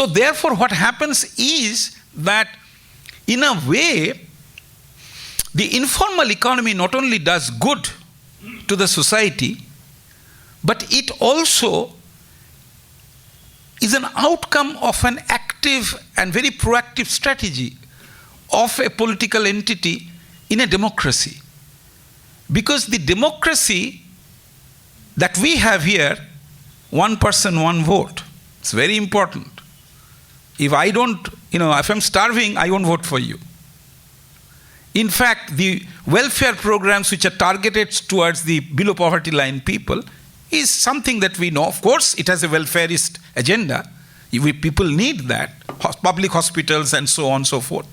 therefore what happens is that in a way, the informal economy not only does good to the society, but it also is an outcome of an active and very proactive strategy of a political entity in a democracy. Because the democracy that we have here, one person, one vote, it's very important. If I don't, if I'm starving, I won't vote for you. In fact, the welfare programs which are targeted towards the below poverty line people is something that we know. Of course, it has a welfareist agenda. People need that, public hospitals and so on and so forth.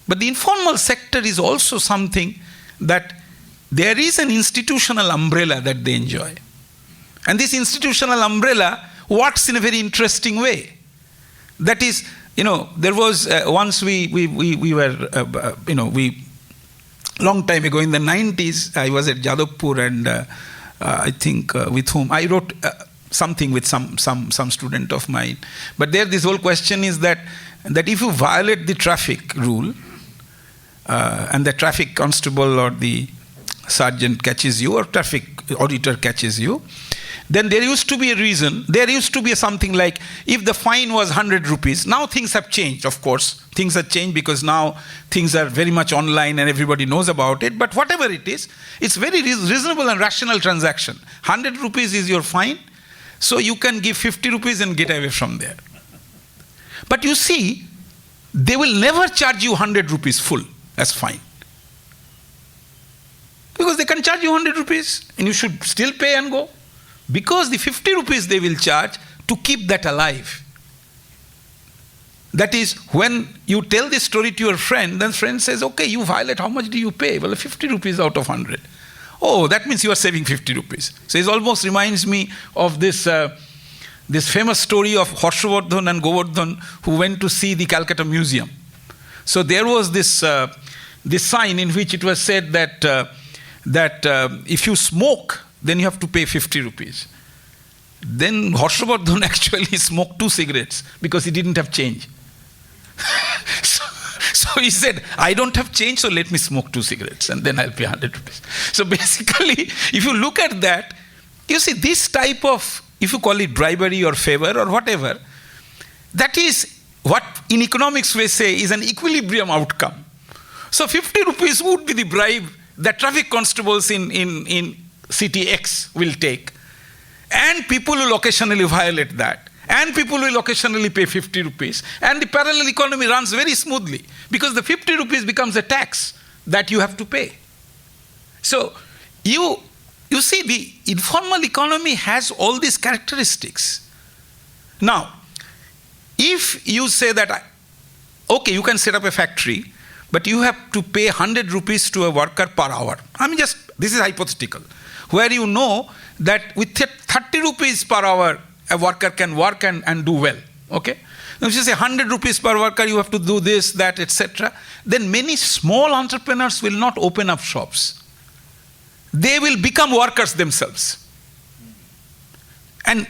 But the informal sector is also something that there is an institutional umbrella that they enjoy. And this institutional umbrella works in a very interesting way. That is, there was once we were, long time ago in the 90s, I was at Jadavpur and I think with whom I wrote something with some student of mine. But there this whole question is that if you violate the traffic rule and the traffic constable or the sergeant catches you or traffic auditor catches you, then there used to be a reason, there used to be something like, if the fine was 100 rupees, now things have changed, of course. Things have changed because now things are very much online and everybody knows about it. But whatever it is, it's very reasonable and rational transaction. 100 rupees is your fine, so you can give 50 rupees and get away from there. But you see, they will never charge you 100 rupees full as fine. Because they can charge you 100 rupees and you should still pay and go. Because the 50 rupees they will charge to keep that alive. That is, when you tell this story to your friend, then friend says, okay, you violate, how much do you pay? Well, 50 rupees out of 100. Oh, that means you are saving 50 rupees. So it almost reminds me of this famous story of Harshavardhan and Govardhan who went to see the Calcutta Museum. So there was this sign in which it was said that if you smoke, then you have to pay 50 rupees. Then Harshavardhan actually smoked 2 cigarettes because he didn't have change. So he said, I don't have change, so let me smoke 2 cigarettes and then I'll pay 100 rupees. So basically, if you look at that, you see this type of, if you call it bribery or favor or whatever, that is what in economics we say is an equilibrium outcome. So 50 rupees would be the bribe that traffic constables in city X will take. And people will occasionally violate that. And people will occasionally pay 50 rupees. And the parallel economy runs very smoothly because the 50 rupees becomes a tax that you have to pay. So you see, the informal economy has all these characteristics. Now, if you say that, okay, you can set up a factory but you have to pay 100 rupees to a worker per hour. This is hypothetical, where you know that with 30 rupees per hour, a worker can work and do well. Okay? Now, if you say 100 rupees per worker, you have to do this, that, etc., then many small entrepreneurs will not open up shops. They will become workers themselves. And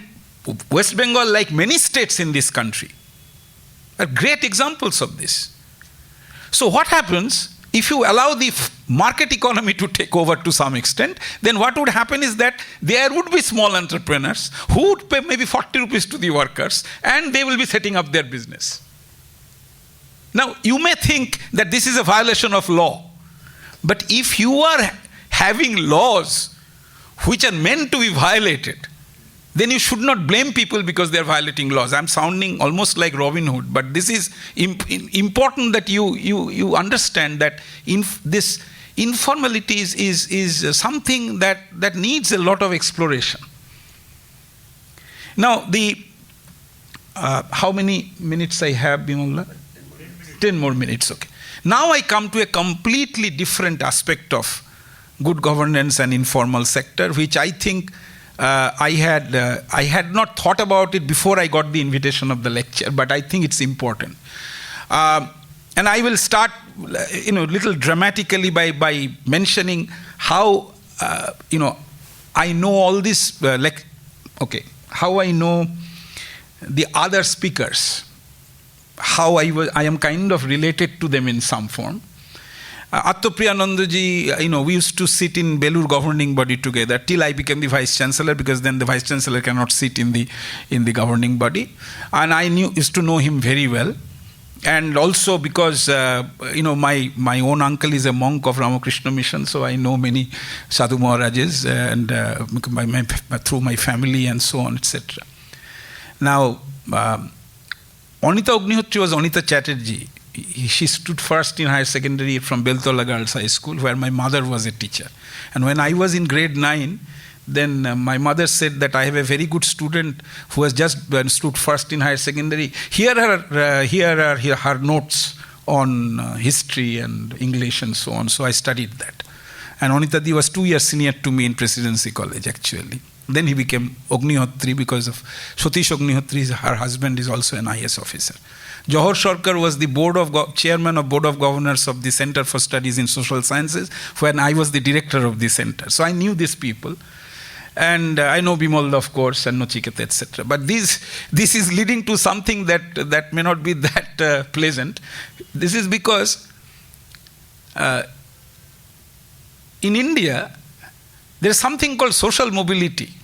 West Bengal, like many states in this country, are great examples of this. So what happens, if you allow the market economy to take over to some extent, then what would happen is that there would be small entrepreneurs who would pay maybe 40 rupees to the workers, and they will be setting up their business. Now, you may think that this is a violation of law, but if you are having laws which are meant to be violated, then you should not blame people because they are violating laws. I'm sounding almost like Robin Hood, but this is important that you understand that this informality is something that needs a lot of exploration. Now, how many minutes I have, Bimala? 10 more minutes, okay. Now I come to a completely different aspect of good governance and informal sector, which I think I had not thought about it before I got the invitation of the lecture, but I think it's important. And I will start, little dramatically by mentioning how, I know all this, how I know the other speakers, how I am kind of related to them in some form. Attopriyanandaji, we used to sit in Belur governing body together till I became the Vice Chancellor, because then the Vice Chancellor cannot sit in the governing body. And I used to know him very well. And also because, my own uncle is a monk of Ramakrishna Mission, so I know many Sadhu Maharajas and through my family and so on, etc. Now, Anita Agnihotri was Anita Chatterjee. She stood first in higher secondary from Beltola Girls High School, where my mother was a teacher. And when I was in grade 9, then my mother said that I have a very good student who has just stood first in higher secondary. Here are her notes on history and English and so on. So I studied that. And Anita Di was 2 years senior to me in Presidency College, actually. Then he became Agnihotri because of Satish Agnihotri, her husband is also an IS officer. Johor Sarkar was the chairman of Board of Governors of the Center for Studies in Social Sciences, when I was the director of the center. So I knew these people. And I know Bimal, of course, and Nachiketa, etc. But this is leading to something that may not be that pleasant. This is because in India, there is something called social mobility.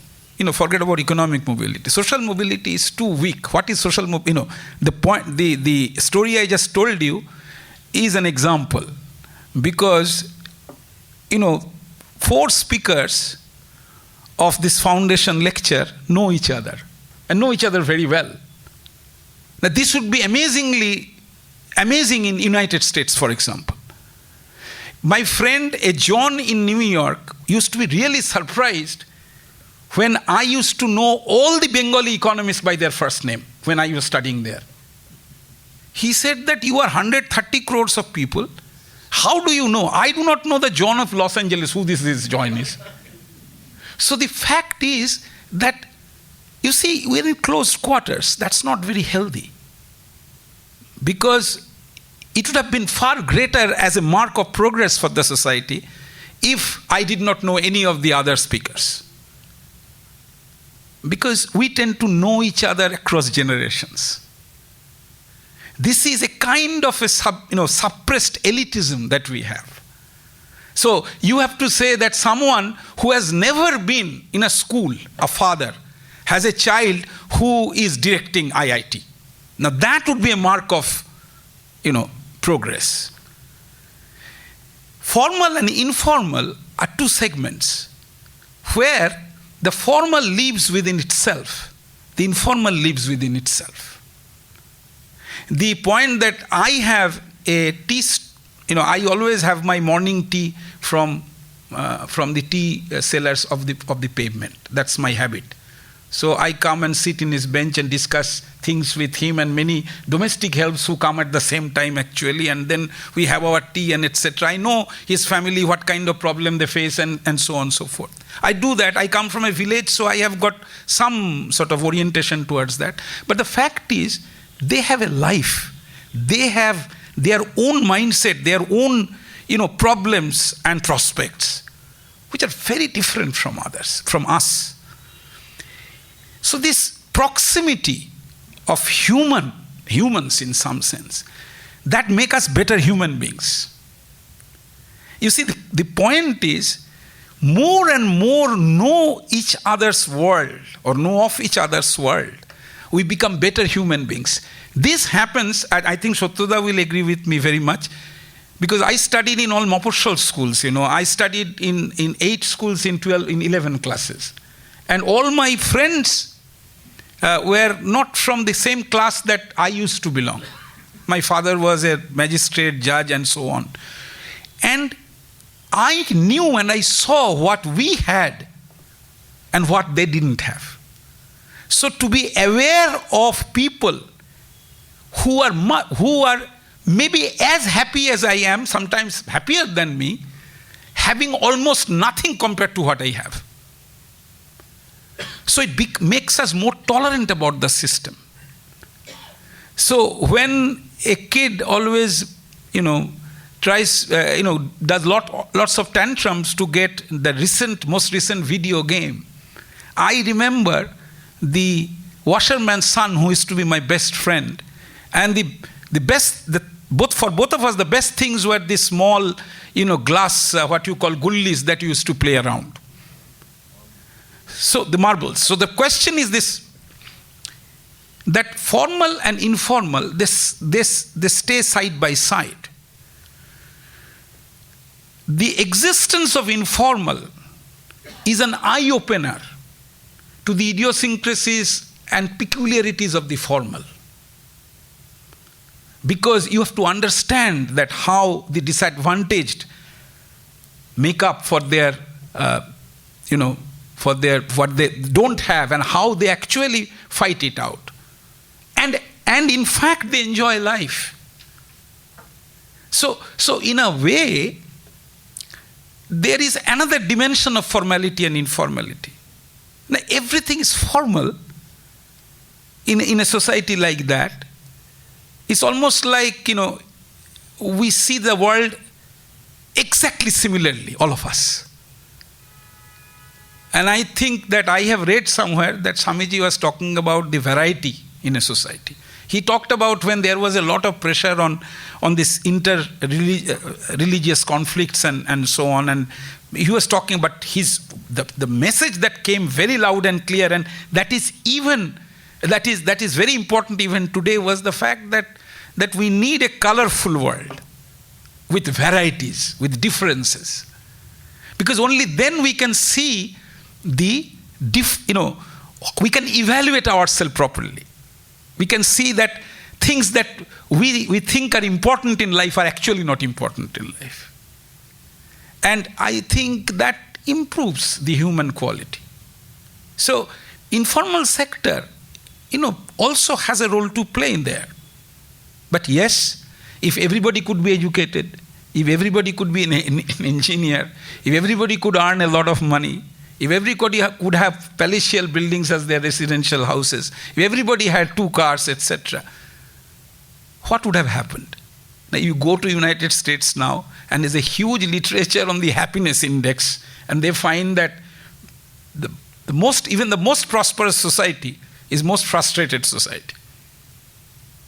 Forget about economic mobility. Social mobility is too weak. What is social mobility? The story I just told you is an example. Because, 4 speakers of this foundation lecture know each other and know each other very well. Now, this would be amazing in United States, for example. My friend, a John in New York, used to be really surprised when I used to know all the Bengali economists by their first name when I was studying there. He said that you are 130 crores of people. How do you know? I do not know the John of Los Angeles, who this John is. So the fact is that, you see, we're in closed quarters. That's not very healthy. Because it would have been far greater as a mark of progress for the society if I did not know any of the other speakers. Because we tend to know each other across generations. This is a kind of a suppressed elitism that we have. So you have to say that someone who has never been in a school, a father, has a child who is directing IIT. Now that would be a mark of, progress. Formal and informal are 2 segments where the formal lives within itself, the informal lives within itself. The point that I have a tea, I always have my morning tea from the tea sellers of the pavement. That's my habit. So I come and sit in his bench and discuss things with him and many domestic helps who come at the same time actually, and then we have our tea and etc. I know his family, what kind of problem they face and so on and so forth. I do that. I come from a village, so I have got some sort of orientation towards that. But the fact is, they have a life. They have their own mindset, their own problems and prospects, which are very different from others, from us. So this proximity of humans in some sense, that make us better human beings. You see, the point is, more and more know each other's world or know of each other's world, we become better human beings. This happens, I think Shotoda will agree with me very much, because I studied in all Mofossil schools. I studied in 8 schools in 11 classes. And all my friends were not from the same class that I used to belong. My father was a magistrate, judge, and so on. And I knew and I saw what we had and what they didn't have. So to be aware of people who are maybe as happy as I am, sometimes happier than me, having almost nothing compared to what I have. So it makes us more tolerant about the system. So when a kid always, tries, does lots of tantrums to get the most recent video game, I remember the washerman's son who used to be my best friend, and for both of us, the best things were the small, glass, what you call gullis that you used to play around. So the marbles. So the question is this, that formal and informal, they stay side by side. The existence of informal is an eye-opener to the idiosyncrasies and peculiarities of the formal. Because you have to understand that how the disadvantaged make up for their, what they don't have and how they actually fight it out. And in fact, they enjoy life. So in a way, there is another dimension of formality and informality. Now, everything is formal in a society like that. It's almost like, we see the world exactly similarly, all of us. And I think that I have read somewhere that Swamiji was talking about the variety in a society. He talked about when there was a lot of pressure on this inter-religious conflicts and so on. And he was talking about the message that came very loud and clear, and that is very important even today, was the fact that we need a colorful world with varieties, with differences. Because only then we can see we can evaluate ourselves properly. We can see that things that we think are important in life are actually not important in life. And I think that improves the human quality. So informal sector, also has a role to play in there. But yes, if everybody could be educated, if everybody could be an engineer, if everybody could earn a lot of money, if everybody could have palatial buildings as their residential houses, if everybody had 2 cars, etc., what would have happened? Now you go to United States now, and there's a huge literature on the happiness index, and they find that even the most prosperous society is most frustrated society.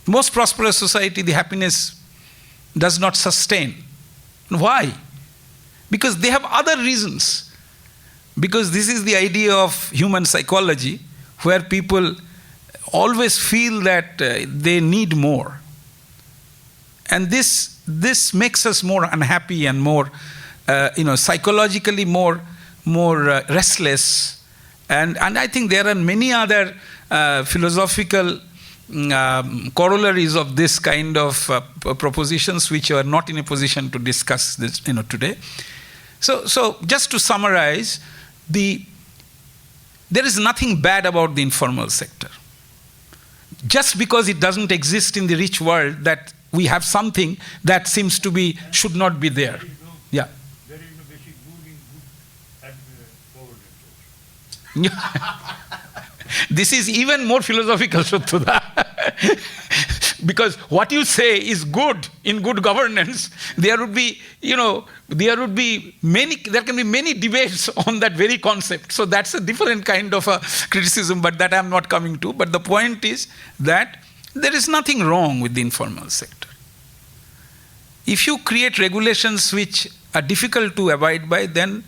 Most prosperous society, the happiness does not sustain. Why? Because they have other reasons. Because this is the idea of human psychology, where people always feel that they need more. And this makes us more unhappy and more, psychologically more restless. And I think there are many other philosophical corollaries of this kind of propositions, which are not in a position to discuss this, today. So just to summarize, the there is nothing bad about the informal sector. Just because it doesn't exist in the rich world, that we have something that seems to be, should not be there. Yeah. There is no basic good in good and governance. This is even more philosophical, Shatruda. Because what you say is good in good governance, there can be many debates on that very concept. So that's a different kind of a criticism, but that I'm not coming to. But the point is that there is nothing wrong with the informal sector. If you create regulations which are difficult to abide by, then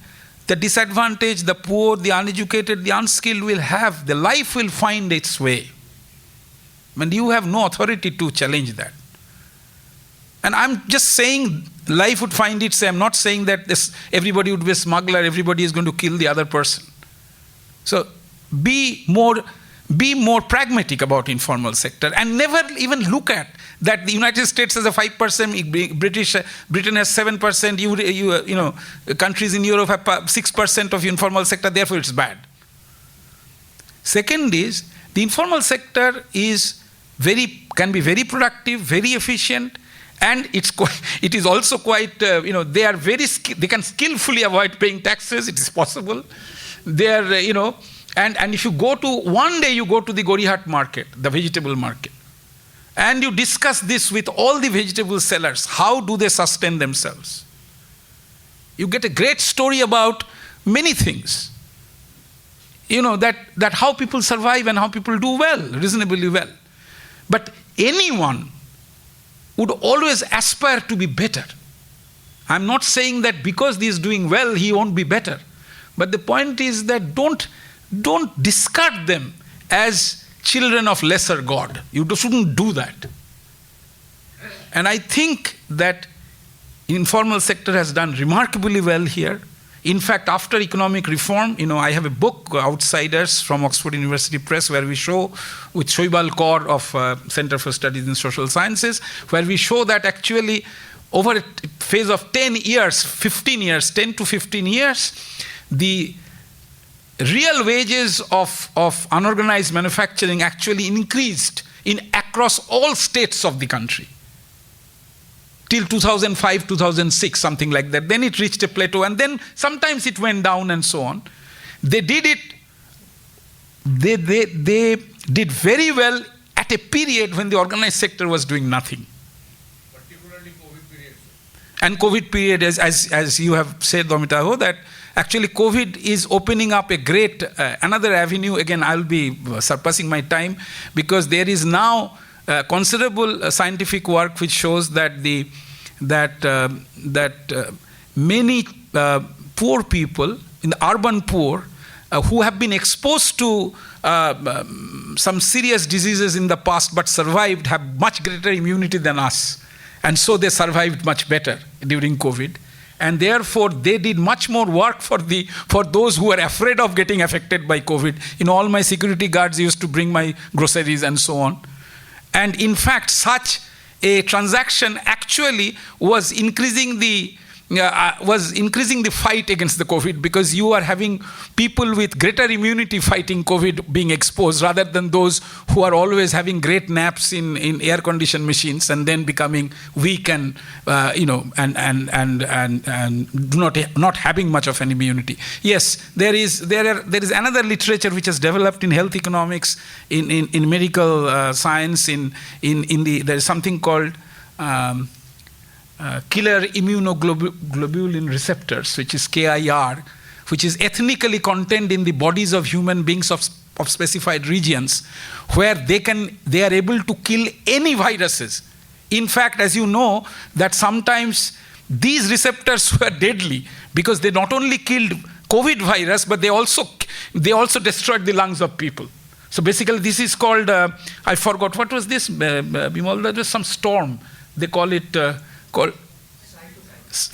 the disadvantaged, the poor, the uneducated, the unskilled will have, the life will find its way. And you have no authority to challenge that. And I'm just saying life would find its way. I'm not saying that everybody would be a smuggler, everybody is going to kill the other person. So be more pragmatic about informal sector, and never even look at that the United States has a 5%, Britain has 7%, countries in Europe have 6% of informal sector, therefore it's bad. Second is, the informal sector can be very productive, very efficient, and it is also quite, they can skillfully avoid paying taxes, it is possible. They are, and if you one day you go to the Gorihat market, the vegetable market, and you discuss this with all the vegetable sellers, how do they sustain themselves? You get a great story about many things. That how people survive and how people do well, reasonably well. But anyone would always aspire to be better. I'm not saying that because he is doing well, he won't be better. But the point is that don't discard them as children of lesser God. You shouldn't do that. And I think that informal sector has done remarkably well here. In fact, after economic reform, I have a book, Outsiders, from Oxford University Press, where we show, with Shoibal Kaur of Center for Studies in Social Sciences, where we show that actually over a phase of 10 to 15 years, the real wages of unorganized manufacturing actually increased across all states of the country. Till 2005, 2006, something like that. Then it reached a plateau, and then sometimes it went down and so on. They did very well at a period when the organized sector was doing nothing. Particularly COVID period. And COVID period, as you have said, Domitaho, that actually COVID is opening up a great, another avenue. Again, I'll be surpassing my time, because there is now considerable scientific work which shows that many poor people, in the urban poor, who have been exposed to some serious diseases in the past but survived, have much greater immunity than us. And so they survived much better during COVID. And therefore, they did much more work for those who were afraid of getting affected by COVID. All my security guards used to bring my groceries and so on. And in fact, such a transaction actually was increasing the fight against the COVID, because you are having people with greater immunity fighting COVID being exposed, rather than those who are always having great naps in air-conditioned machines and then becoming weak and not having much of an immunity. Yes, there is another literature which has developed in health economics, in medical science. There is something called killer immunoglobulin receptors, which is KIR, which is ethnically contained in the bodies of human beings of specified regions, where they are able to kill any viruses. In fact, as you know, that sometimes these receptors were deadly, because they not only killed COVID virus, but they also destroyed the lungs of people. So basically, this is called, I forgot, what was this? Bimal, there was some storm. They call it,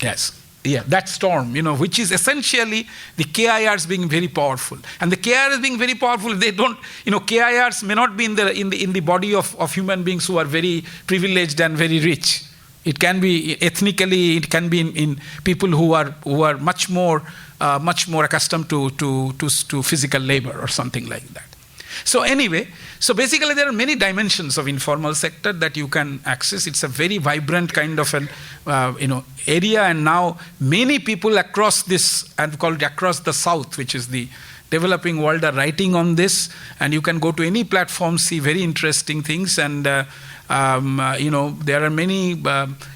yes, yeah, that storm, which is essentially the KIRs being very powerful. And the KIRs being very powerful, they don't, KIRs may not be in the body of human beings who are very privileged and very rich. It can be ethnically, it can be in people who are much more accustomed to physical labor or something like that. So anyway, so basically there are many dimensions of informal sector that you can access. It's a very vibrant kind of an area, and now many people across this, I've called it across the South, which is the developing world, are writing on this, and you can go to any platform, see very interesting things, and there are many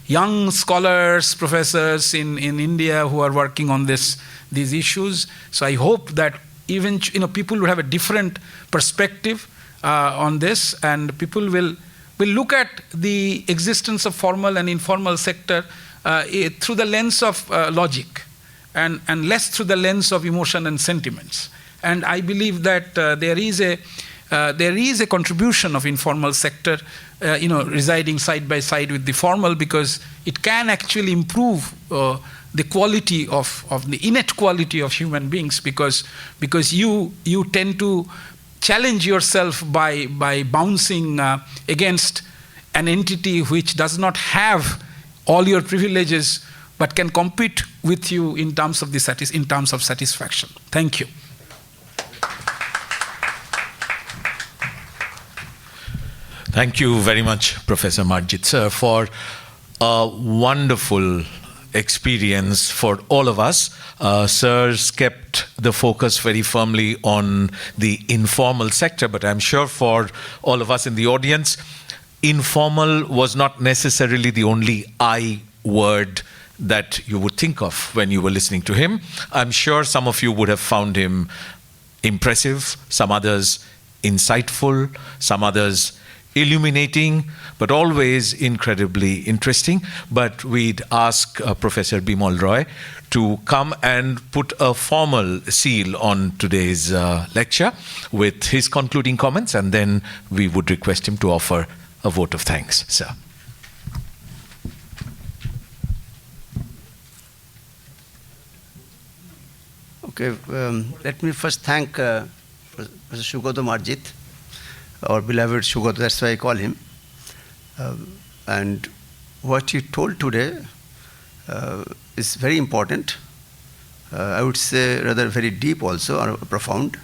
young scholars, professors in India who are working on these issues. So I hope that even people will have a different perspective on this, and people will look at the existence of formal and informal sector through the lens of logic and less through the lens of emotion and sentiments. And I believe that there is a contribution of informal sector residing side by side with the formal, because it can actually improve the quality of the innate quality of human beings, because you tend to challenge yourself by bouncing against an entity which does not have all your privileges but can compete with you in terms of satisfaction. Thank you. Thank you very much, Professor Marjit, sir, for a wonderful experience for all of us. Sirs kept the focus very firmly on the informal sector, but I'm sure for all of us in the audience, informal was not necessarily the only I word that you would think of when you were listening to him. I'm sure some of you would have found him impressive, some others insightful, some others illuminating, but always incredibly interesting. But we'd ask Professor Bimal Roy to come and put a formal seal on today's lecture with his concluding comments, and then we would request him to offer a vote of thanks, sir. Okay, let me first thank Professor Sugata Marjit, our beloved Sugata, that's why I call him. And what he told today is very important. I would say rather very deep also, or profound.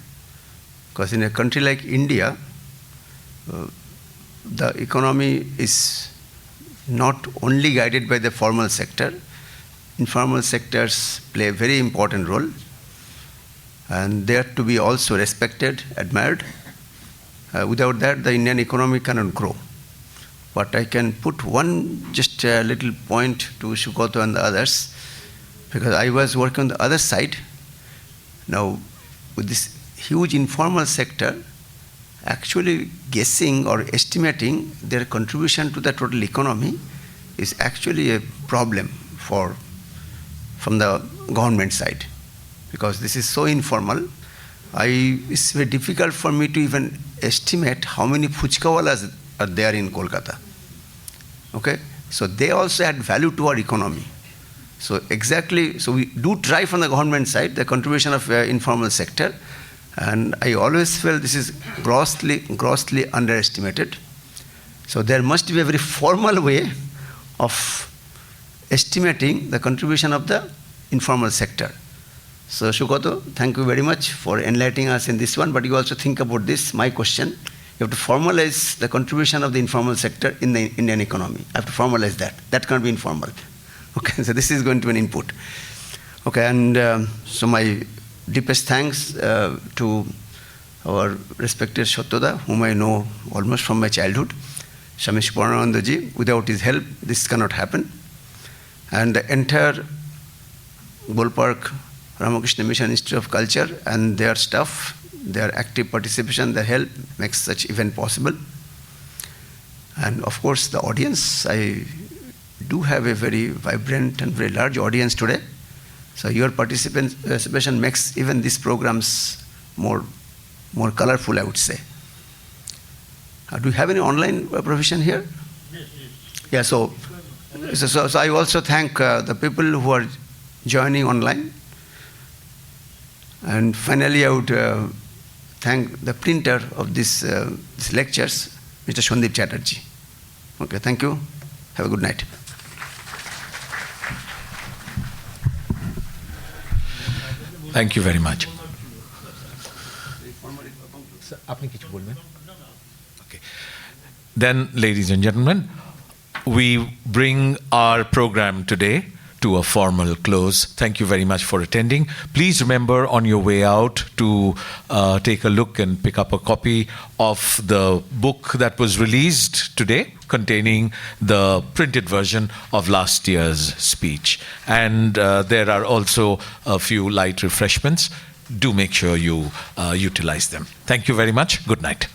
Because in a country like India, the economy is not only guided by the formal sector. Informal sectors play a very important role. And they are to be also respected, admired. Without that, the Indian economy cannot grow. But I can put one just a little point to Sugata and the others, because I was working on the other side. Now, with this huge informal sector, actually guessing or estimating their contribution to the total economy is actually a problem from the government side, because this is so informal. It's very difficult for me to even estimate how many fuchkawalas are there in Kolkata. Okay, so they also add value to our economy. So we do try from the government side the contribution of informal sector, and I always feel this is grossly underestimated. So there must be a very formal way of estimating the contribution of the informal sector. So Sugata, thank you very much for enlightening us in this one, but you also think about this, my question. You have to formalize the contribution of the informal sector in the Indian economy. I have to formalize that. That can't be informal. Okay, so this is going to be an input. Okay, and so my deepest thanks to our respected Shatyoda, whom I know almost from my childhood, Swami Shivananda-ji. Without his help, this cannot happen. And the entire Golpark Ramakrishna Mission Institute of Culture and their staff, their active participation, their help makes such event possible. And of course, the audience, I do have a very vibrant and very large audience today. So your participation makes even these programs more colorful, I would say. Do you have any online provision here? Yes. Yeah, so I also thank the people who are joining online. And finally, I would thank the printer of these lectures, Mr. Sandip Chatterjee. Okay, thank you. Have a good night. Thank you very much. Okay. Then, ladies and gentlemen, we bring our program today to a formal close. Thank you very much for attending. Please remember on your way out to take a look and pick up a copy of the book that was released today, containing the printed version of last year's speech. And there are also a few light refreshments. Do make sure you utilize them. Thank you very much. Good night.